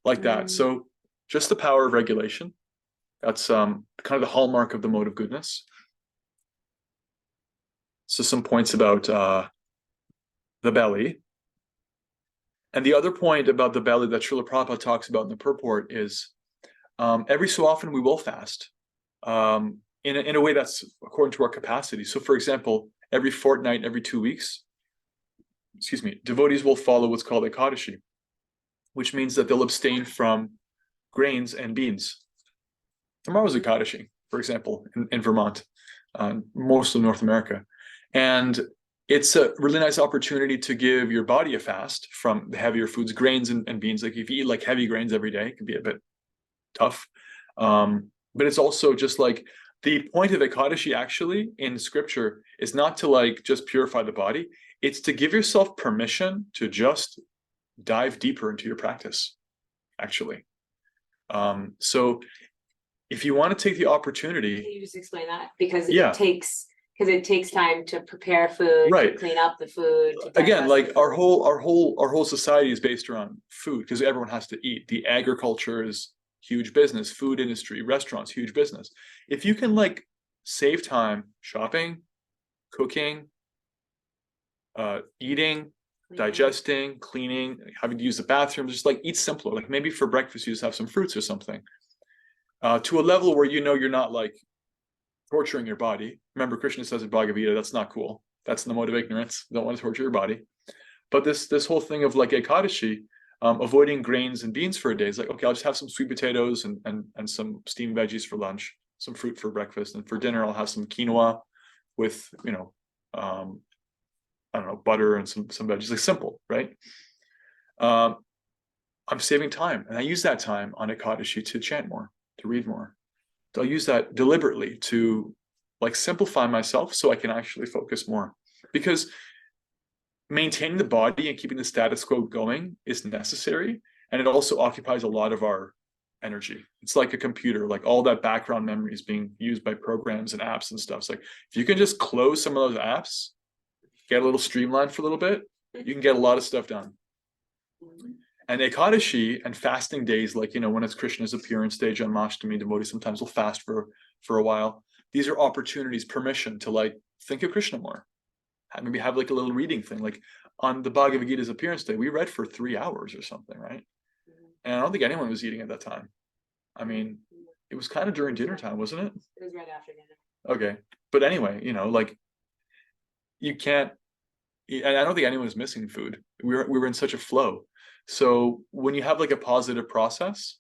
like that. So just the power of regulation. That's kind of the hallmark of the mode of goodness. So some points about the belly. And the other point about the belly that Srila Prabhupada talks about in the purport is every so often we will fast in a way that's according to our capacity. So for example, every fortnight, every 2 weeks, devotees will follow what's called Ekadashi, which means that they'll abstain from grains and beans. Tomorrow's Ekadashi, for example, in Vermont, most of North America. And it's a really nice opportunity to give your body a fast from the heavier foods, grains and beans. Like if you eat like heavy grains every day, it can be a bit tough. But it's also just like the point of Ekadashi actually in scripture is not to like just purify the body. It's to give yourself permission to just dive deeper into your practice, actually. So if you want to take the opportunity. Can you just explain that? Because Yeah. it takes time to prepare food, Right. to clean up the food. Again, like our whole society is based around food because everyone has to eat. The agriculture is huge business, food industry, restaurants, huge business. If you can like save time shopping, cooking, eating, digesting, cleaning, having to use the bathroom, just like eat simpler. Like maybe for breakfast you just have some fruits or something. To a level where you know you're not like torturing your body. Remember, Krishna says in Bhagavad Gita, that's not cool. That's the mode of ignorance. You don't want to torture your body. But this whole thing of like Ekadashi, avoiding grains and beans for a day is like, okay, I'll just have some sweet potatoes and some steamed veggies for lunch, some fruit for breakfast, and for dinner I'll have some quinoa with I don't know, butter and some veggies, like simple, right? I'm saving time, and I use that time on Ekadashi to chant more, to read more. I'll use that deliberately to like simplify myself so I can actually focus more, because maintaining the body and keeping the status quo going is necessary, and it also occupies a lot of our energy. It's like a computer, like all that background memory is being used by programs and apps and stuff. It's like if you can just close some of those apps, get a little streamlined for a little bit, you can get a lot of stuff done. And Ekadashi and fasting days, like, when it's Krishna's appearance day, Janmashtami, devotees sometimes will fast for a while. These are opportunities, permission to like think of Krishna more. Maybe have like a little reading thing. Like on the Bhagavad Gita's appearance day, we read for 3 hours or something, right? And I don't think anyone was eating at that time. I mean, it was kind of during dinner time, wasn't it? It was right after dinner. Okay. But anyway, like you can't, and I don't think anyone was missing food. We were in such a flow. So when you have like a positive process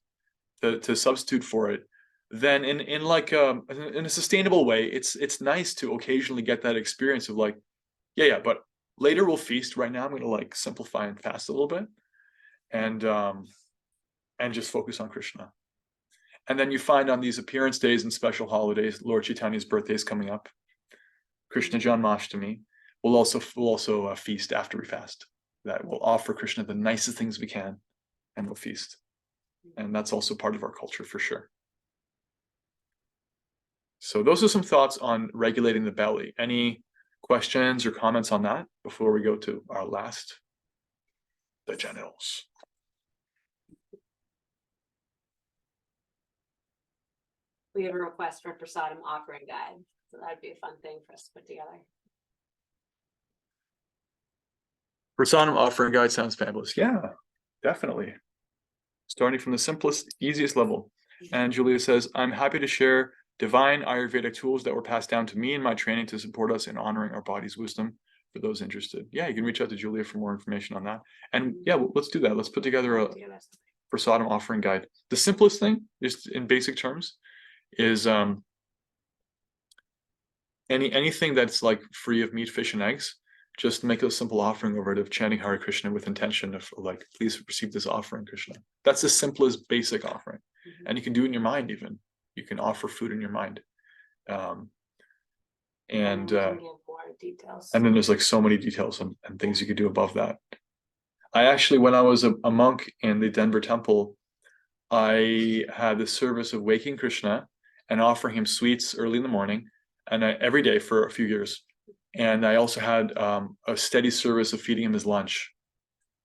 to substitute for it, then in like in a sustainable way, it's nice to occasionally get that experience of like, yeah, but later we'll feast. Right now I'm going to like simplify and fast a little bit, and just focus on Krishna. And then you find on these appearance days and special holidays, Lord Chaitanya's birthday is coming up. Krishna Janmashtami. We'll also feast after we fast. That we'll offer Krishna the nicest things we can, and we'll feast. And that's also part of our culture for sure. So those are some thoughts on regulating the belly. Any questions or comments on that before we go to our last, the genitals? We have a request for prasadam offering guide, so that'd be a fun thing for us to put together. Prasadam offering guide sounds fabulous. Yeah, definitely. Starting from the simplest, easiest level. And Julia says, I'm happy to share divine Ayurvedic tools that were passed down to me in my training to support us in honoring our body's wisdom for those interested. Yeah, you can reach out to Julia for more information on that. And yeah, let's do that. Let's put together a prasadam offering guide. The simplest thing, just in basic terms, is anything that's like free of meat, fish, and eggs. Just make a simple offering over it of chanting Hare Krishna with intention of like, please receive this offering, Krishna. That's the simplest basic offering. And you can do it in your mind even. You can offer food in your mind. And we can give more details. then there's like so many details and things you could do above that. I actually, when I was a monk in the Denver temple, I had the service of waking Krishna and offering him sweets early in the morning and every day for a few years. And I also had a steady service of feeding him his lunch,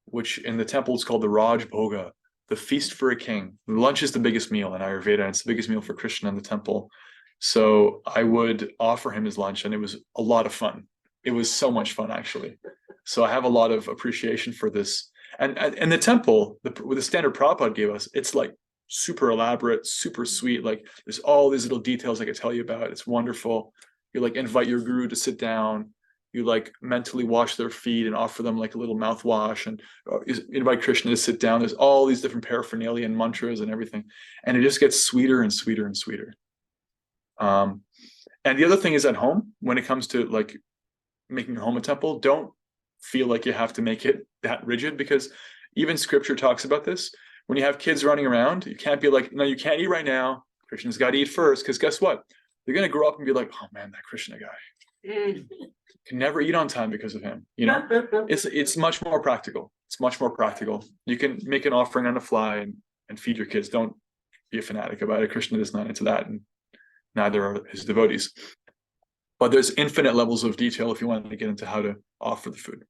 which in the temple is called the Raj Bhoga, the feast for a king. Lunch is the biggest meal in Ayurveda, and it's the biggest meal for Krishna in the temple. So I would offer him his lunch, and it was a lot of fun. It was so much fun, actually. So I have a lot of appreciation for this. And the temple, with the standard Prabhupada gave us, it's like super elaborate, super sweet. Like there's all these little details I could tell you about. It's wonderful. You like invite your guru to sit down. You like mentally wash their feet and offer them like a little mouthwash and invite Krishna to sit down. There's all these different paraphernalia and mantras and everything. And it just gets sweeter and sweeter and sweeter. And the other thing is at home, when it comes to like making your home a temple, don't feel like you have to make it that rigid, because even scripture talks about this. When you have kids running around, you can't be like, no, you can't eat right now. Krishna's got to eat first, because guess what? They're going to grow up and be like, oh man, that Krishna guy can never eat on time because of him. You know, it's much more practical. It's much more practical. You can make an offering on the fly and feed your kids. Don't be a fanatic about it. Krishna is not into that, and neither are his devotees. But there's infinite levels of detail if you want to get into how to offer the food.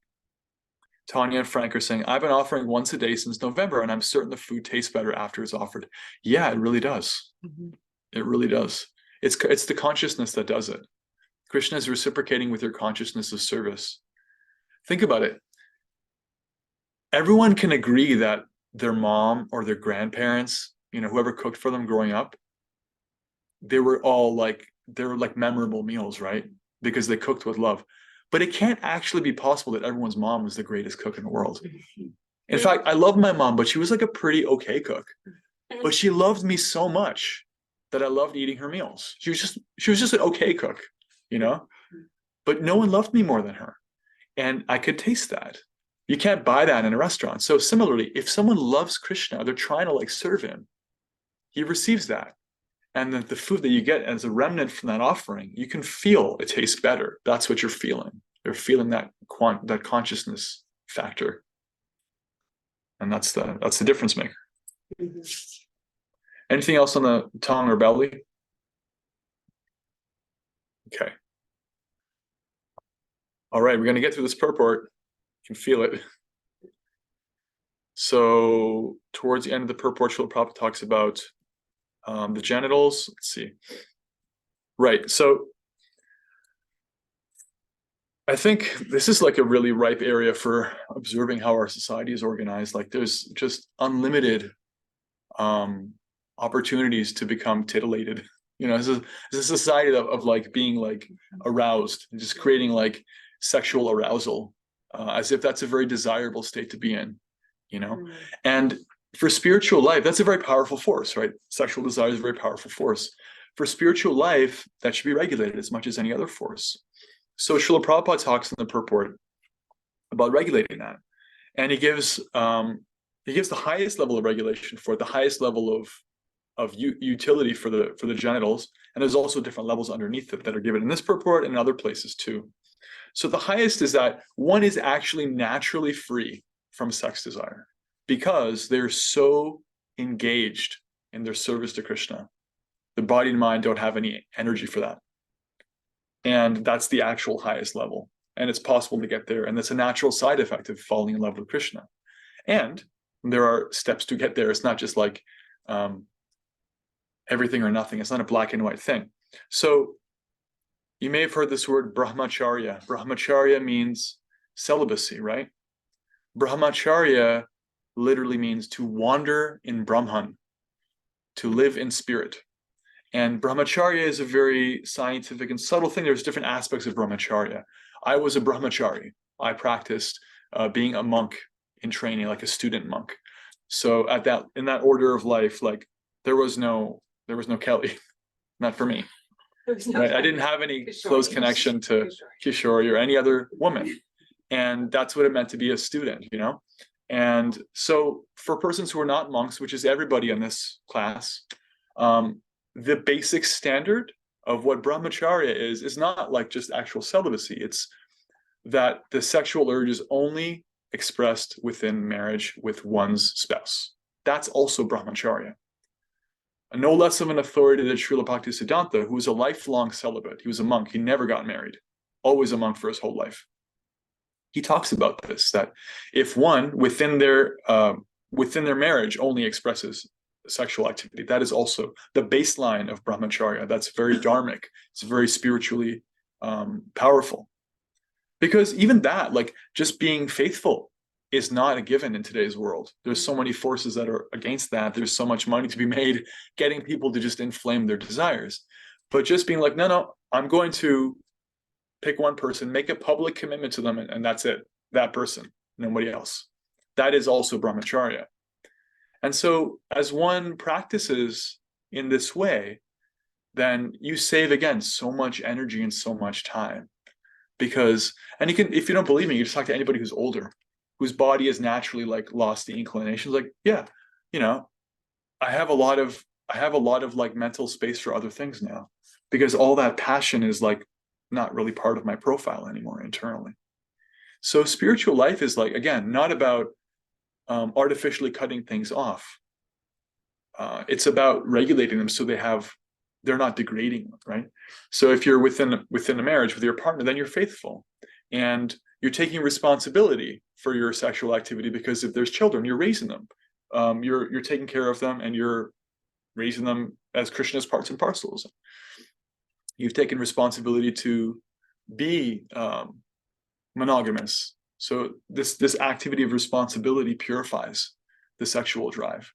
Tanya and Frank are saying, I've been offering once a day since November, and I'm certain the food tastes better after it's offered. Yeah, it really does. It really does. It's the consciousness that does it. Krishna is reciprocating with your consciousness of service. Think about it. Everyone can agree that their mom or their grandparents, you know, whoever cooked for them growing up, they were like memorable meals, right? Because they cooked with love. But it can't actually be possible that everyone's mom was the greatest cook in the world. In fact, I love my mom, but she was like a pretty okay cook. But she loved me so much that I loved eating her meals. She was just an okay cook, you know? But no one loved me more than her. And I could taste that. You can't buy that in a restaurant. So similarly, if someone loves Krishna, they're trying to like serve him, he receives that. And then the food that you get as a remnant from that offering, you can feel it tastes better. That's what you're feeling. You're feeling that consciousness factor. And that's the difference maker. Anything else on the tongue or belly? Okay. All right, we're going to get through this purport. You can feel it. So towards the end of the purport, Srila Prabhupada talks about the genitals. Let's see. Right. So I think this is like a really ripe area for observing how our society is organized. Like there's just unlimited opportunities to become titillated. You know, this is a society of like being like aroused, just creating like sexual arousal, as if that's a very desirable state to be in, you know? And for spiritual life, that's a very powerful force, right? Sexual desire is a very powerful force. For spiritual life, that should be regulated as much as any other force. So Srila Prabhupada talks in the purport about regulating that. And he gives the highest level of regulation for it, the highest level of utility for the genitals. And there's also different levels underneath it that are given in this purport and in other places too. So the highest is that one is actually naturally free from sex desire because they're so engaged in their service to Krishna. The body and mind don't have any energy for that. And that's the actual highest level. And it's possible to get there. And that's a natural side effect of falling in love with Krishna. And there are steps to get there. It's not just like everything or nothing. It's not a black and white thing. So you may have heard this word brahmacharya. Brahmacharya means celibacy, right? Brahmacharya literally means to wander in Brahman, to live in spirit. And brahmacharya is a very scientific and subtle thing. There's different aspects of brahmacharya. I was a brahmachari. I practiced being a monk in training, like a student monk. So in that order of life, like there was no Kelly, not for me. Right? I didn't have any close connection to Kishori or any other woman. And that's what it meant to be a student, you know? And so for persons who are not monks, which is everybody in this class, the basic standard of what brahmacharya is not like just actual celibacy. It's that the sexual urge is only expressed within marriage with one's spouse. That's also brahmacharya. No less of an authority than Srila Bhaktisiddhanta, who was a lifelong celibate. He was a monk. He never got married, always a monk for his whole life. He talks about this, that if one within their marriage only expresses sexual activity, that is also the baseline of brahmacharya. That's very dharmic. It's very spiritually powerful. Because even that, like just being faithful, is not a given in today's world. There's so many forces that are against that. There's so much money to be made getting people to just inflame their desires. But just being like, no, I'm going to pick one person, make a public commitment to them, and that's it. That person, nobody else. That is also brahmacharya. And so as one practices in this way, then you save, again, so much energy and so much time. Because, and you can, if you don't believe me, you just talk to anybody who's older, whose body has naturally like lost the inclinations. Like, yeah, you know, I have a lot of like mental space for other things now, because all that passion is like not really part of my profile anymore internally. So spiritual life is like, again, not about artificially cutting things off. It's about regulating them so they're not degrading, right? So if you're within a marriage with your partner, then you're faithful and you're taking responsibility for your sexual activity, because if there's children, you're raising them. You're taking care of them and you're raising them as Krishna's parts and parcels. You've taken responsibility to be monogamous. So this activity of responsibility purifies the sexual drive.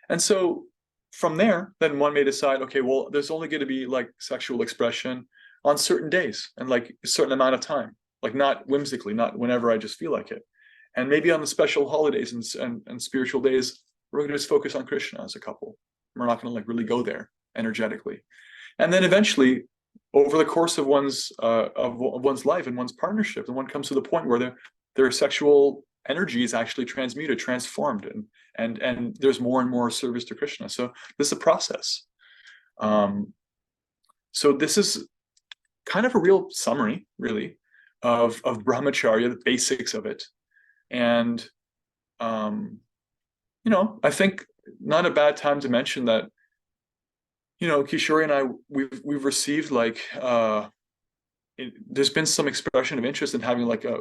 And so from there, then one may decide, okay, well, there's only going to be like sexual expression on certain days and like a certain amount of time, like not whimsically, not whenever I just feel like it. And maybe on the special holidays and spiritual days, we're going to just focus on Krishna as a couple. We're not going to like really go there energetically. And then eventually, over the course of one's life and one's partnership, and one comes to the point where their sexual energy is actually transmuted, transformed, and there's more and more service to Krishna. So this is a process. So this is kind of a real summary, really, of brahmacharya, the basics of it. And I think not a bad time to mention that, Kishori and I, we've received like there's been some expression of interest in having like a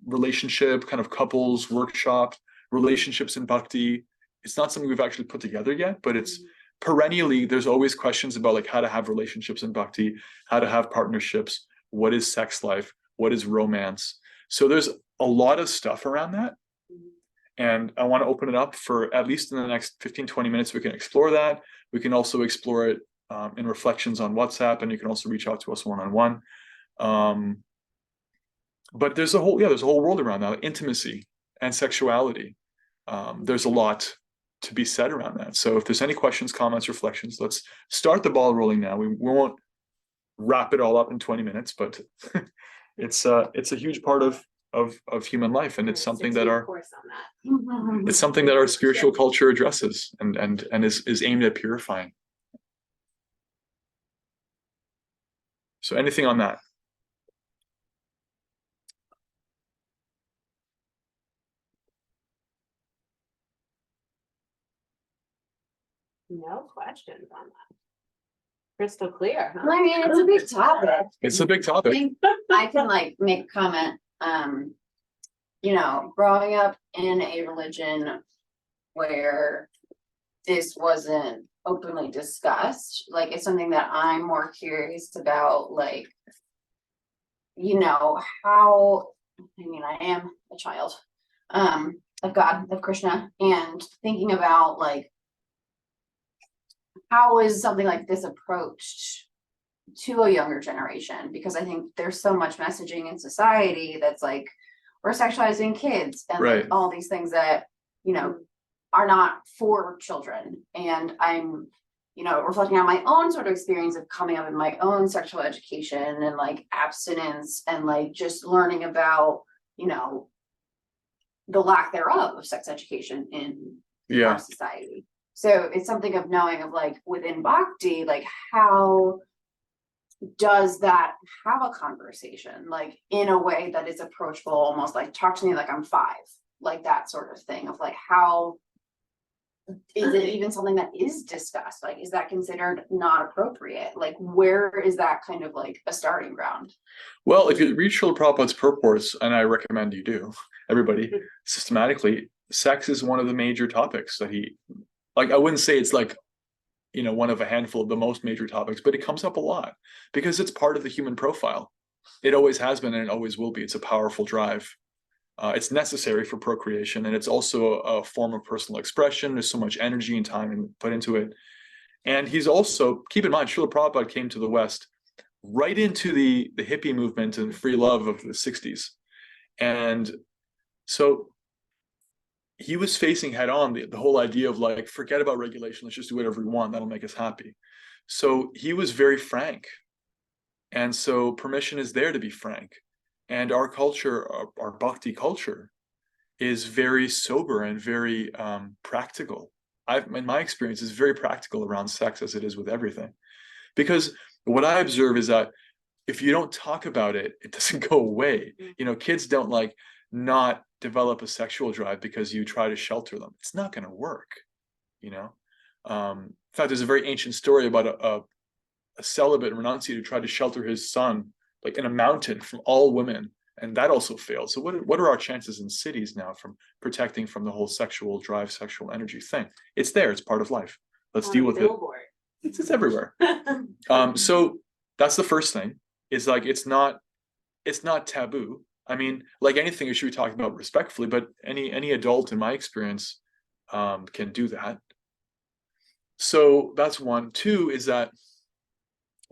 relationship kind of couples workshop, relationships in bhakti. It's not something we've actually put together yet, but it's perennially, there's always questions about like how to have relationships in bhakti, how to have partnerships, what is sex life, what is romance. So there's a lot of stuff around that. And I want to open it up for at least in the next 15-20 minutes. We can explore that. We can also explore it in reflections on WhatsApp, and you can also reach out to us one-on-one. But there's a whole world around that, like intimacy and sexuality. There's a lot to be said around that. So if there's any questions, comments, reflections, let's start the ball rolling now. We won't wrap it all up in 20 minutes, but it's a huge part of human life, and it's something that our Course on that. it's something that our spiritual culture addresses and is aimed at purifying. So anything on that? No questions on that. Crystal clear, huh? I mean, it's a big topic. It's a big I topic. think I can like make a comment, you know, growing up in a religion where this wasn't openly discussed, like it's something that I'm more curious about, like, you know, how, I mean, I am a child, of God, of Krishna, and thinking about like, how is something like this approached to a younger generation? Because I think there's so much messaging in society that's like, we're sexualizing kids and like Right. all these things that, you know, are not for children. And I'm, you know, reflecting on my own sort of experience of coming up in my own sexual education and like abstinence and like just learning about, you know, the lack thereof of sex education in Yeah. our society. So it's something of knowing of like within bhakti, like how does that have a conversation, like in a way that is approachable, almost like talk to me like I'm 5, like that sort of thing of like, how is it even something that is discussed? Like, is that considered not appropriate? Like, where is that kind of like a starting ground? Well, if you read Srila Prabhupada's purports, and I recommend you do, everybody, systematically, sex is one of the major topics that he, like, I wouldn't say it's like, you know, one of a handful of the most major topics, but it comes up a lot because it's part of the human profile. It always has been and it always will be. It's a powerful drive. It's necessary for procreation, and it's also a form of personal expression. There's so much energy and time put into it. And he's also, keep in mind, Srila Prabhupada came to the West right into the hippie movement and free love of the 60s. And so he was facing head on the whole idea of like, forget about regulation, let's just do whatever we want, that'll make us happy. So he was very frank. And so permission is there to be frank. And our culture, our bhakti culture, is very sober and very practical. In my experience, is very practical around sex as it is with everything. Because what I observe is that if you don't talk about it, it doesn't go away. You know, kids don't like not develop a sexual drive because you try to shelter them. It's not going to work, you know. In fact, there's a very ancient story about a celibate renunciate who tried to shelter his son like in a mountain from all women, and that also failed. So what are our chances in cities now from protecting from the whole sexual drive, sexual energy thing? It's there. It's part of life. Let's deal with it. It's everywhere. So that's the first thing. Is like it's not taboo. I mean, like anything, it should be talked about respectfully. But any adult, in my experience, can do that. So that's one. Two is that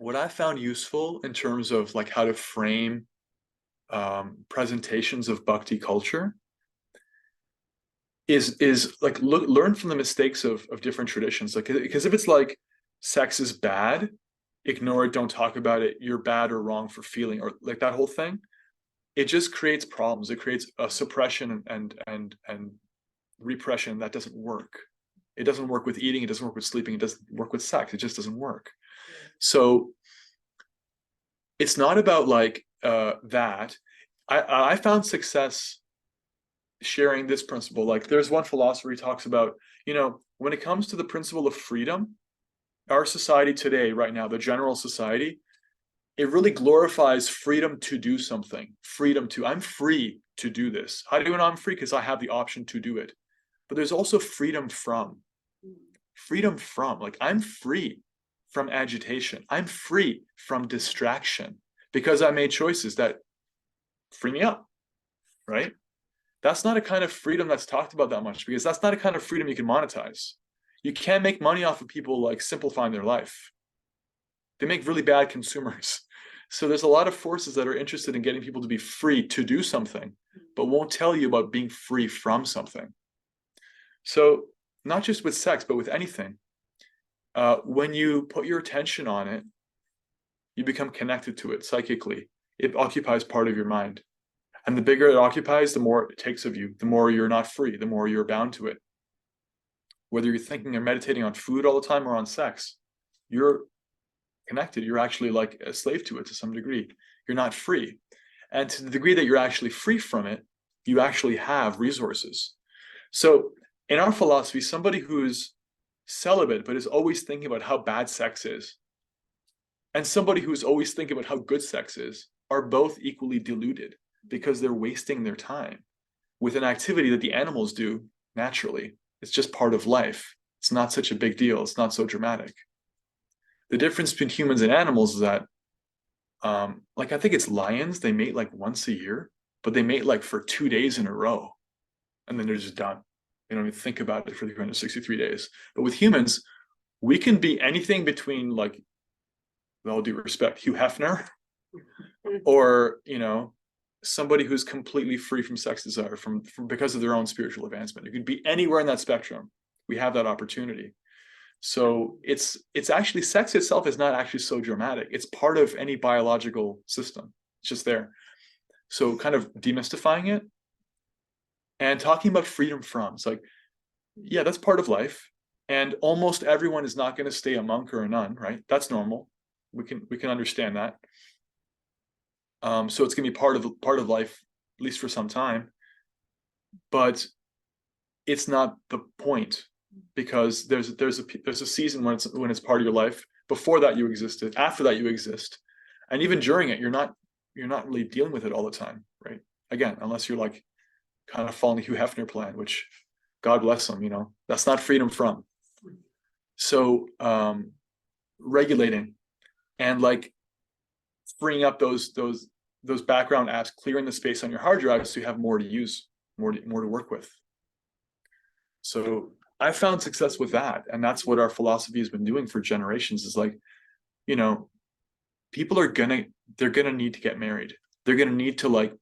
what I found useful in terms of like how to frame presentations of bhakti culture is like learn from the mistakes of different traditions. Like, because if it's like sex is bad, ignore it, don't talk about it, you're bad or wrong for feeling, or like that whole thing, it just creates problems. It creates a suppression and repression that doesn't work. It doesn't work with eating, it doesn't work with sleeping, it doesn't work with sex, it just doesn't work. So it's not about like that. I found success sharing this principle. Like there's one philosopher who talks about, you know, when it comes to the principle of freedom, our society today, right now, the general society, it really glorifies freedom to do something. Freedom to, I'm free to do this. How do you know I'm free? Because I have the option to do it. But there's also freedom from, like I'm free from agitation. I'm free from distraction because I made choices that free me up, right? That's not a kind of freedom that's talked about that much, because that's not a kind of freedom you can monetize. You can't make money off of people like simplifying their life. They make really bad consumers. So there's a lot of forces that are interested in getting people to be free to do something, but won't tell you about being free from something. So not just with sex, but with anything. When you put your attention on it, you become connected to it psychically. It occupies part of your mind. And the bigger it occupies, the more it takes of you, the more you're not free, the more you're bound to it. Whether you're thinking or meditating on food all the time or on sex, you're connected. You're actually like a slave to it to some degree. You're not free. And to the degree that you're actually free from it, you actually have resources. So in our philosophy, somebody who's celibate but is always thinking about how bad sex is, and somebody who's always thinking about how good sex is, are both equally deluded, because they're wasting their time with an activity that the animals do naturally. It's just part of life. It's not such a big deal. It's not so dramatic. The difference between humans and animals is that, like, I think it's lions, they mate like once a year, but they mate like for 2 days in a row, and then they're just done. They don't even think about it for 363 days. But with humans, we can be anything between, like, with all due respect, Hugh Hefner, or, you know, somebody who's completely free from sex desire from because of their own spiritual advancement. You could be anywhere in that spectrum. We have that opportunity. So it's actually, sex itself is not actually so dramatic. It's part of any biological system. It's just there. So kind of demystifying it and talking about freedom from, it's like, yeah, that's part of life. And almost everyone is not going to stay a monk or a nun, right? That's normal. We can understand that. So it's going to be part of life, at least for some time. But it's not the point, because there's a season when it's part of your life. Before that you existed, after that you exist, and even during it you're not really dealing with it all the time, right? Again, unless you're like kind of following the Hugh Hefner plan, which God bless him, you know, that's not freedom from. So regulating and like freeing up those background apps, clearing the space on your hard drive so you have more to use, more to work with. So I found success with that, and that's what our philosophy has been doing for generations. Is like, you know, people they're gonna need to get married. They're gonna need to like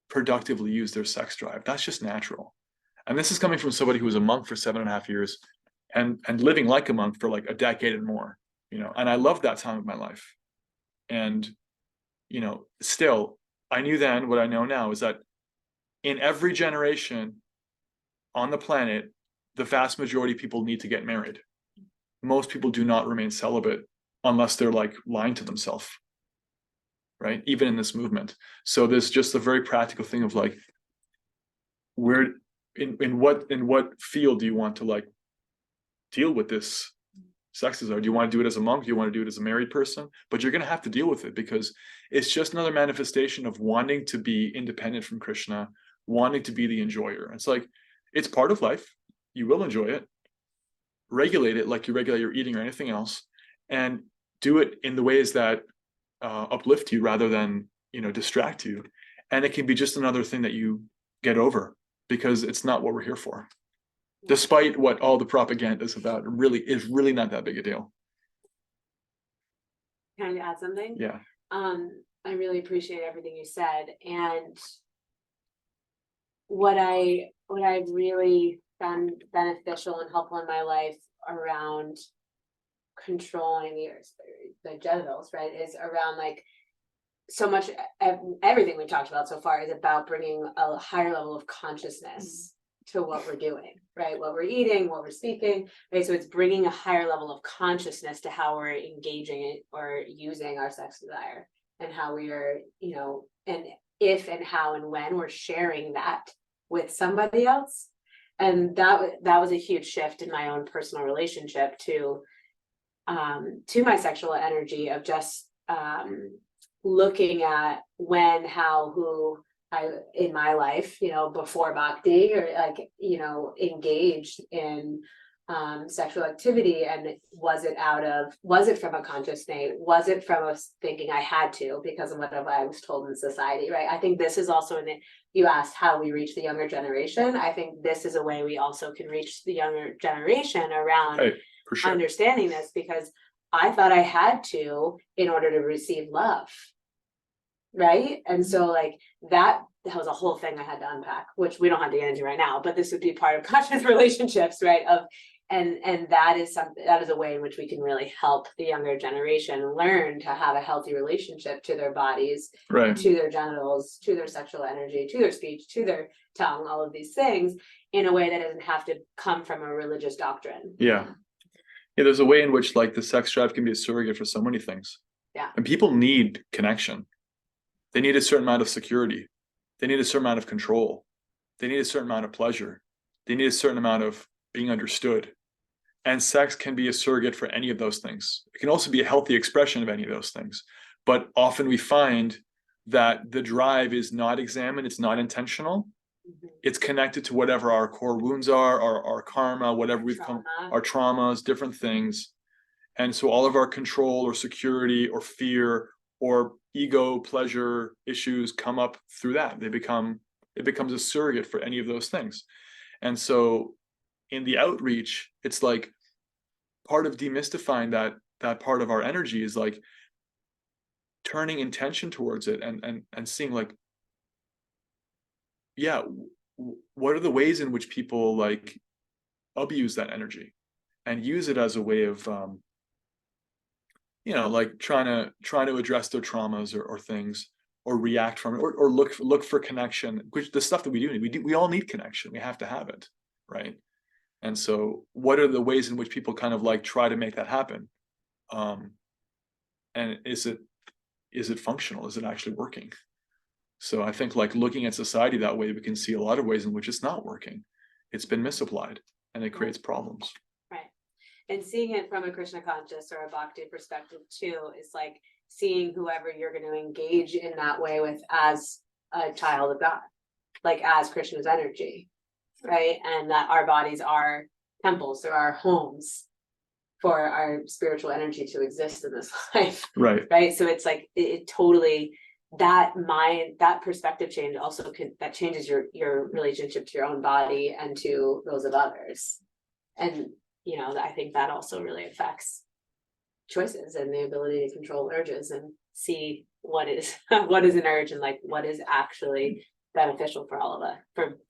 productively use their sex drive. That's just natural. And this is coming from somebody who was a monk for 7.5 years and living like a monk for like a decade and more, you know, and I loved that time of my life. And, you know, still, I knew then what I know now is that in every generation on the planet, the vast majority of people need to get married. Most people do not remain celibate unless they're like lying to themselves, right? Even in this movement. So there's just a very practical thing of like, where in what field do you want to like deal with this sex desire? Do you want to do it as a monk? Do you want to do it as a married person? But you're going to have to deal with it, because it's just another manifestation of wanting to be independent from Krishna, wanting to be the enjoyer. It's like, it's part of life. You will enjoy it. Regulate it like you regulate your eating or anything else, and do it in the ways that uplift you rather than, you know, distract you. And it can be just another thing that you get over, because it's not what we're here for. Despite what all the propaganda is about, it really is really not that big a deal. Can I add something? Yeah. I really appreciate everything you said, and what I've really found beneficial and helpful in my life around controlling the genitals, right, is around like, so much everything we've talked about so far is about bringing a higher level of consciousness to what we're doing, right? What we're eating, what we're speaking, right? So it's bringing a higher level of consciousness to how we're engaging it or using our sex desire, and how we are, you know, and if and how and when we're sharing that with somebody else. And that was a huge shift in my own personal relationship to my sexual energy, of just looking at when, how, who I in my life, you know, before bhakti, or like, you know, engaged in sexual activity, and was it from a conscious state? Was it from a thinking I had to because of what I was told in society, right? I think this is also you asked how we reach the younger generation. I think this is a way we also can reach the younger generation around Right, for sure. understanding this, because I thought I had to in order to receive love. Right. And so like that that was a whole thing I had to unpack, which we don't have to get into right now, but this would be part of conscious relationships, right? And that is something, that is a way in which we can really help the younger generation learn to have a healthy relationship to their bodies, Right. to their genitals, to their sexual energy, to their speech, to their tongue, all of these things in a way that doesn't have to come from a religious doctrine. Yeah. Yeah, there's a way in which like the sex drive can be a surrogate for so many things. Yeah. And people need connection. They need a certain amount of security. They need a certain amount of control. They need a certain amount of pleasure. They need a certain amount of being understood. And sex can be a surrogate for any of those things. It can also be a healthy expression of any of those things. But often we find that the drive is not examined, it's not intentional. Mhm. It's connected to whatever our core wounds are, our karma, whatever we've come, Trauma. our traumas, different things. And so all of our control or security or fear or ego, pleasure issues come up through that. It becomes a surrogate for any of those things. And so in the outreach, it's like part of demystifying that part of our energy is like turning intention towards it and seeing like, yeah, what are the ways in which people like abuse that energy and use it as a way of like trying to address their traumas or things or react from it or look for connection, which the stuff that we do we all need connection. We have to have it, right? And so what are the ways in which people kind of like try to make that happen? And is it functional? Is it actually working? So I think like looking at society that way, we can see a lot of ways in which it's not working. It's been misapplied and it creates problems. Right. And seeing it from a Krishna conscious or a bhakti perspective too, is like seeing whoever you're going to engage in that way with as a child of God, like as Krishna's energy, right? And that our bodies are temples, they're our homes for our spiritual energy to exist in this life, Right. right? So it's like it totally, that perspective change also that changes your relationship to your own body and to those of others. And I think that also really affects choices and the ability to control urges and see what is what is an urge and like what is actually beneficial for all of us,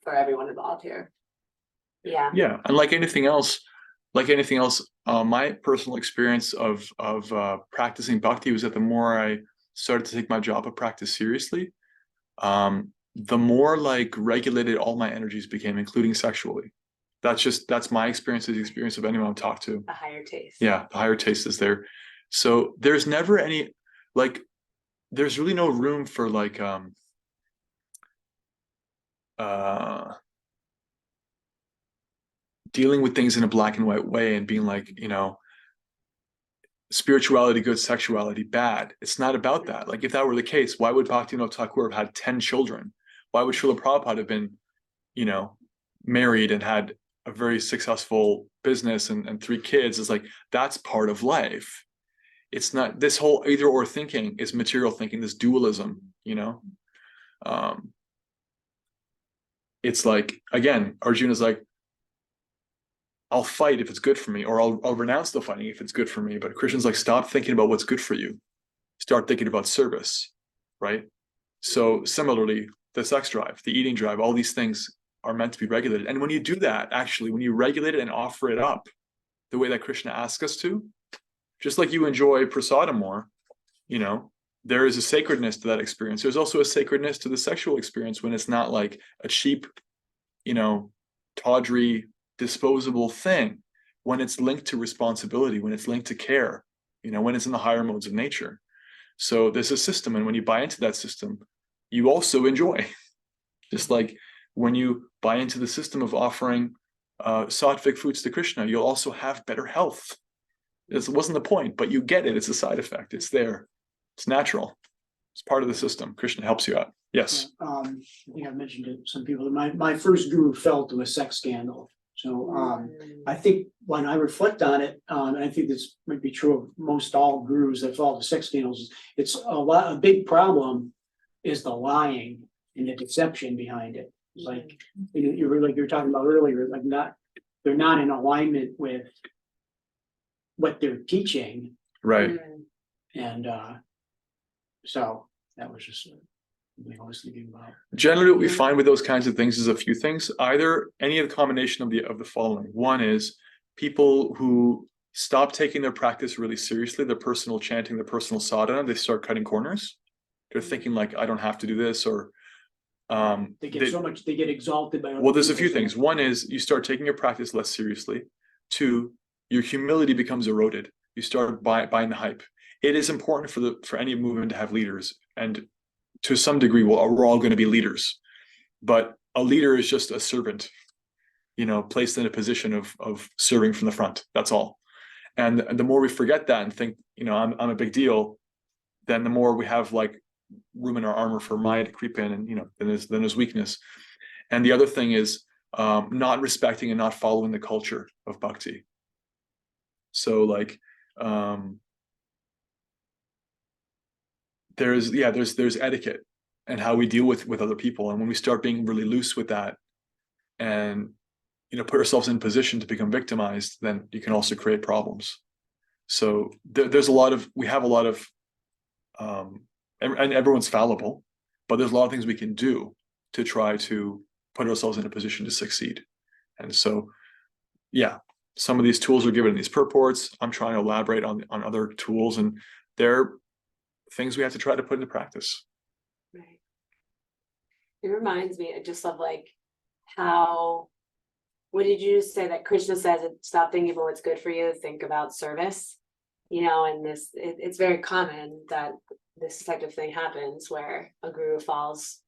for everyone involved here. Yeah. Yeah, and like anything else, my personal experience of practicing bhakti was that the more I started to take my job of practice seriously, the more like regulated all my energies became, including sexually. That's my experience, the experience of anyone I've talked to. A higher taste. Yeah, the higher taste is there. So there's never any like, there's really no room for like dealing with things in a black and white way and being like, spirituality good, sexuality bad. It's not about that. Like if that were the case, why would Bhaktivinoda Thakur have had 10 children? Why would Srila Prabhupada have been, married and had a very successful business and 3 kids? Is like, that's part of life. It's not, this whole either or thinking is material thinking, this dualism, it's like, again, Arjuna's like, I'll fight if it's good for me, or I'll renounce the fighting if it's good for me. But Krishna's like, stop thinking about what's good for you. Start thinking about service, right? So similarly, the sex drive, the eating drive, all these things are meant to be regulated. And when you do that, actually, when you regulate it and offer it up the way that Krishna asks us to, just like you enjoy prasada more, there is a sacredness to that experience. There's also a sacredness to the sexual experience when it's not like a cheap, tawdry, disposable thing, when it's linked to responsibility, when it's linked to care, when it's in the higher modes of nature. So there's a system, and when you buy into that system, you also enjoy. Just like when you buy into the system of offering sattvic foods to Krishna, you'll also have better health. This wasn't the point, but you get it. It's a side effect. It's there. It's natural. It's part of the system. Krishna helps you out. Yes. I think I've mentioned to some people that my first guru fell to a sex scandal. So I think when I reflect on it, and I think this might be true of most all gurus that fall to sex scandals, it's a big problem is the lying and the deception behind it. Like you were talking about earlier, like they're not in alignment with what they're teaching. Right. And so that was just I was thinking about. Generally, what we Yeah. find with those kinds of things is a few things. Either any of the combination of the following. One is people who stop taking their practice really seriously, their personal chanting, their personal sadhana, they start cutting corners. They're thinking like, I don't have to do this, or They get so much, they get exalted by. other well, there's a few people, so- things. One is you start taking your practice less seriously. Two, your humility becomes eroded. You start buying the hype. It is important for any movement to have leaders, and to some degree, we're all going to be leaders. But a leader is just a servant, placed in a position of serving from the front. That's all. And the more we forget that and think, I'm a big deal, then the more we have like room in our armor for Maya to creep in, and then there's weakness. And the other thing is not respecting and not following the culture of bhakti. So like there's etiquette and how we deal with other people. And when we start being really loose with that and put ourselves in position to become victimized, then you can also create problems. So we have a lot of and everyone's fallible, but there's a lot of things we can do to try to put ourselves in a position to succeed. And so, yeah, some of these tools are given in these purports. I'm trying to elaborate on other tools, and they're things we have to try to put into practice. Right. It reminds me just of like how, what did you just say that Krishna says, stop thinking about what's good for you, think about service, and it's very common that this type of thing happens where a falls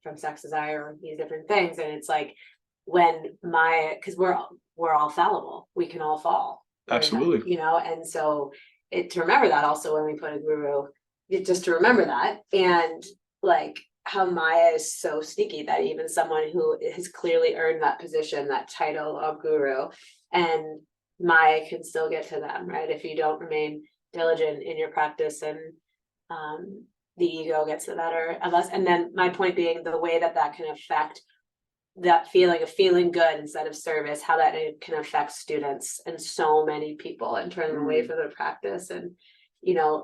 from sex desire or these different things. And it's like because we're all fallible, we can all fall. Absolutely. And so to remember that also when we put a guru, just to remember that, and like how Maya is so sneaky that even someone who has clearly earned that position, that title of guru, and Maya can still get to them, right? If you don't remain diligent in your practice, and the ego gets the better of us. And then my point being the way that can affect that feeling of feeling good instead of service, how that can affect students and so many people and turn them away from their practice. And,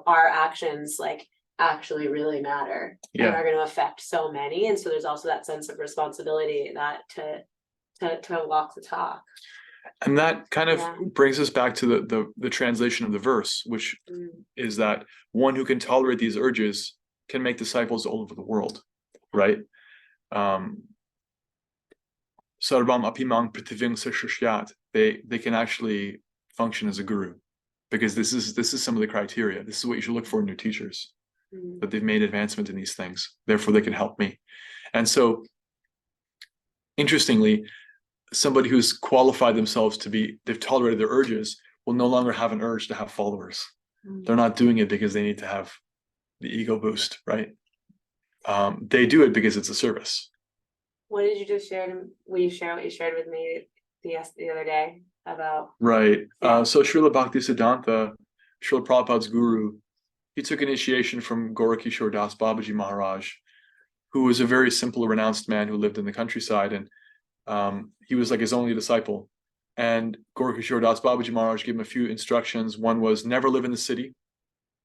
our actions like actually really matter and are going to affect so many. And so there's also that sense of responsibility that to walk the talk. And that kind of brings us back to the translation of the verse, which is that one who can tolerate these urges can make disciples all over the world, right? Sarvam apimang prativing sashishyat. They can actually function as a guru, because this is some of the criteria. This is what you should look for in your teachers, that they've made advancement in these things. Therefore, they can help me. And so, interestingly, somebody who's qualified themselves they've tolerated their urges will no longer have an urge to have followers. They're not doing it because they need to have the ego boost, right? They do it because it's a service. What did you just share? Will you share what you shared with me the other day about? Right. So Srila Bhaktisiddhanta, Srila Prabhupada's guru, he took initiation from Gorakishore Das Babaji Maharaj, who was a very simple, renounced man who lived in the countryside, and he was like his only disciple. And Gorakishore Das Babaji Maharaj gave him a few instructions. One was never live in the city.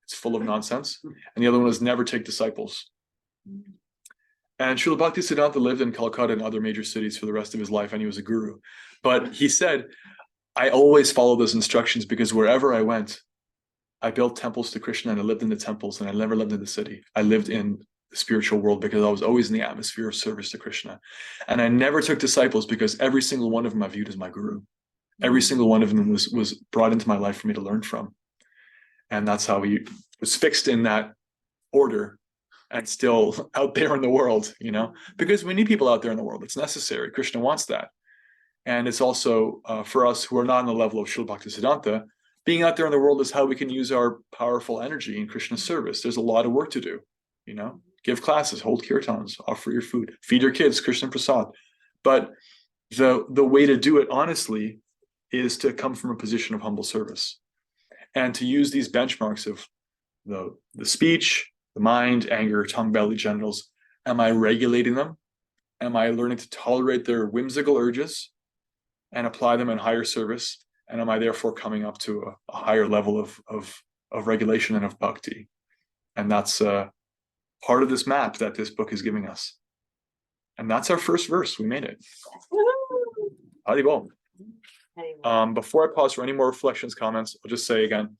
It's full of nonsense. And the other one was never take disciples. And Srila Bhaktisiddhanta lived in Calcutta and other major cities for the rest of his life, and he was a guru. But he said, I always followed those instructions because wherever I went, I built temples to Krishna and I lived in the temples, and I never lived in the city. I lived in the spiritual world because I was always in the atmosphere of service to Krishna. And I never took disciples because every single one of them I viewed as my guru. Every single one of them was brought into my life for me to learn from. And that's how he was fixed in that order and still out there in the world, because we need people out there in the world. It's necessary. Krishna wants that. And it's also for us who are not on the level of Srila Bhaktisiddhanta, being out there in the world is how we can use our powerful energy in Krishna's service. There's a lot of work to do, give classes, hold kirtans, offer your food, feed your kids, Krishna Prasad. But the way to do it honestly is to come from a position of humble service and to use these benchmarks of the speech, the mind, anger, tongue, belly, genitals. Am I regulating them? Am I learning to tolerate their whimsical urges and apply them in higher service? And am I therefore coming up to a higher level of regulation and of bhakti? And that's part of this map that this book is giving us. And that's our first verse. We made it. Haribol. Anyway. Before I pause for any more reflections, comments, I'll just say again,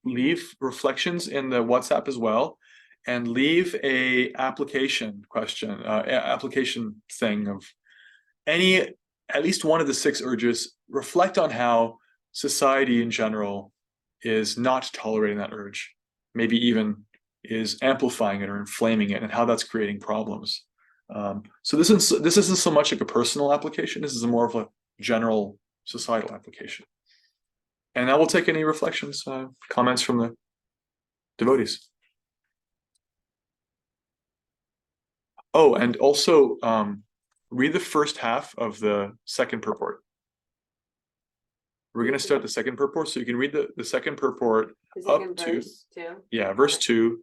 leave reflections in the WhatsApp as well, and leave a application question, application thing of at least one of the 6 urges. Reflect on how society in general is not tolerating that urge, maybe even is amplifying it or inflaming it, and how that's creating problems. So this isn't so much like a personal application. This is more of a general societal application. And I will take any reflections, comments from the devotees. Oh, and also read the first half of the second purport. We're going to start the second purport, so you can read the second purport The up second to, verse too. yeah, verse 2,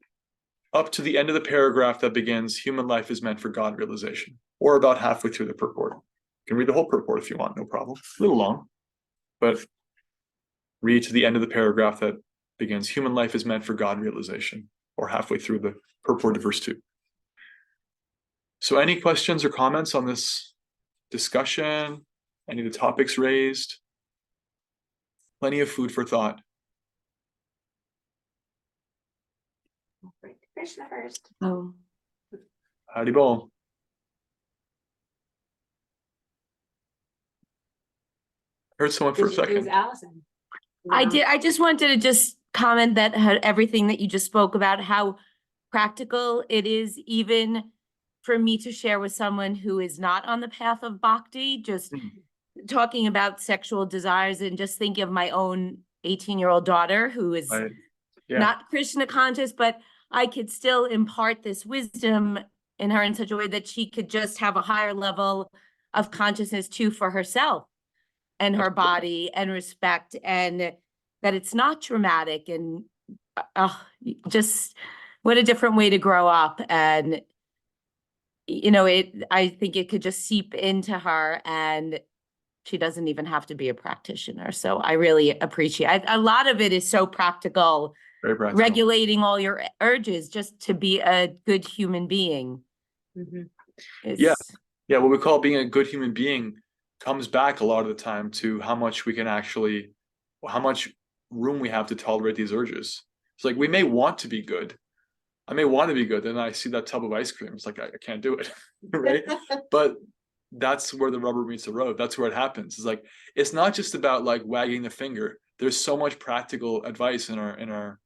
up to the end of the paragraph that begins, human life is meant for God realization, or about halfway through the purport. You can read the whole purport if you want, no problem. A little long, but read to the end of the paragraph that begins, human life is meant for God realization, or halfway through the purport of verse 2. So any questions or comments on this discussion? Any of the topics raised? Plenty of food for thought. Krishna first. Oh. Haribol. Heard someone for a It was second. Allison. I did. I just wanted to just comment that everything that you just spoke about, how practical it is, even for me to share with someone who is not on the path of bhakti, just talking about sexual desires and just thinking of my own 18-year-old daughter who is Yeah. not Krishna conscious, but I could still impart this wisdom in her in such a way that she could just have a higher level of consciousness too for herself and her body and respect, and that it's not traumatic, and just what a different way to grow up. And I think it could just seep into her, and she doesn't even have to be a practitioner. So I really appreciate a lot of it is so practical, Very practical. regulating all your urges just to be a good human being. Yeah. Yeah, what we call being a good human being comes back a lot of the time to how much we can actually, how much room we have to tolerate these urges. It's like we may want to be good. I may want to be good, then I see that tub of ice cream. It's like I can't do it, right? But that's where the rubber meets the road. That's where it happens. It's like it's not just about like wagging the finger. There's so much practical advice in our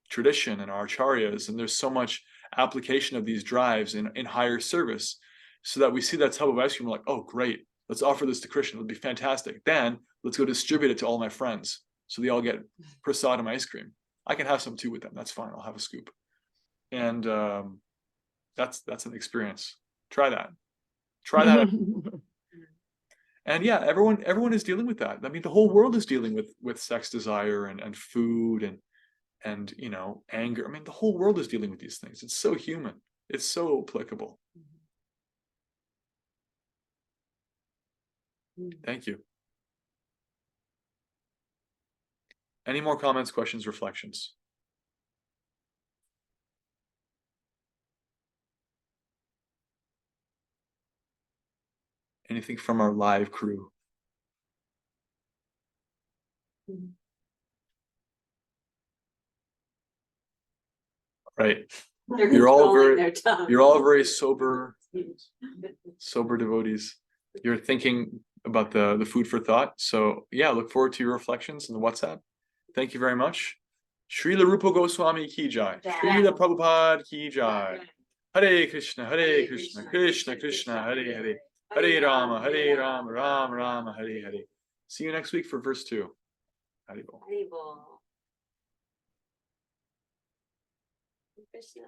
tradition and our acharyas, and there's so much application of these drives in higher service, so that we see that tub of ice cream, we're like, oh great, let's offer this to Krishna. It'll be fantastic. Then let's go distribute it to all my friends, so they all get prasadam ice cream. I can have some too with them. That's fine. I'll have a scoop. And that's an experience. Try that. Try that. And yeah, everyone is dealing with that. I mean, the whole world is dealing with sex desire and food and anger. I mean, the whole world is dealing with these things. It's so human. It's so applicable. Thank you. Any more comments, questions, reflections? Anything from our live crew? Right. They're You're all controlling very- their tongue. You're all very sober devotees. You're thinking about the food for thought. So yeah, look forward to your reflections in the WhatsApp. Thank you very much. Srila Rupa Goswami ki jai. Srila Prabhupada ki jai. Hare Krishna, Krishna Krishna, Hare Hare. Hare Rama, Rama Rama, Hare Hare. See you next week for verse 2. Haribol. Haribol. Krishna.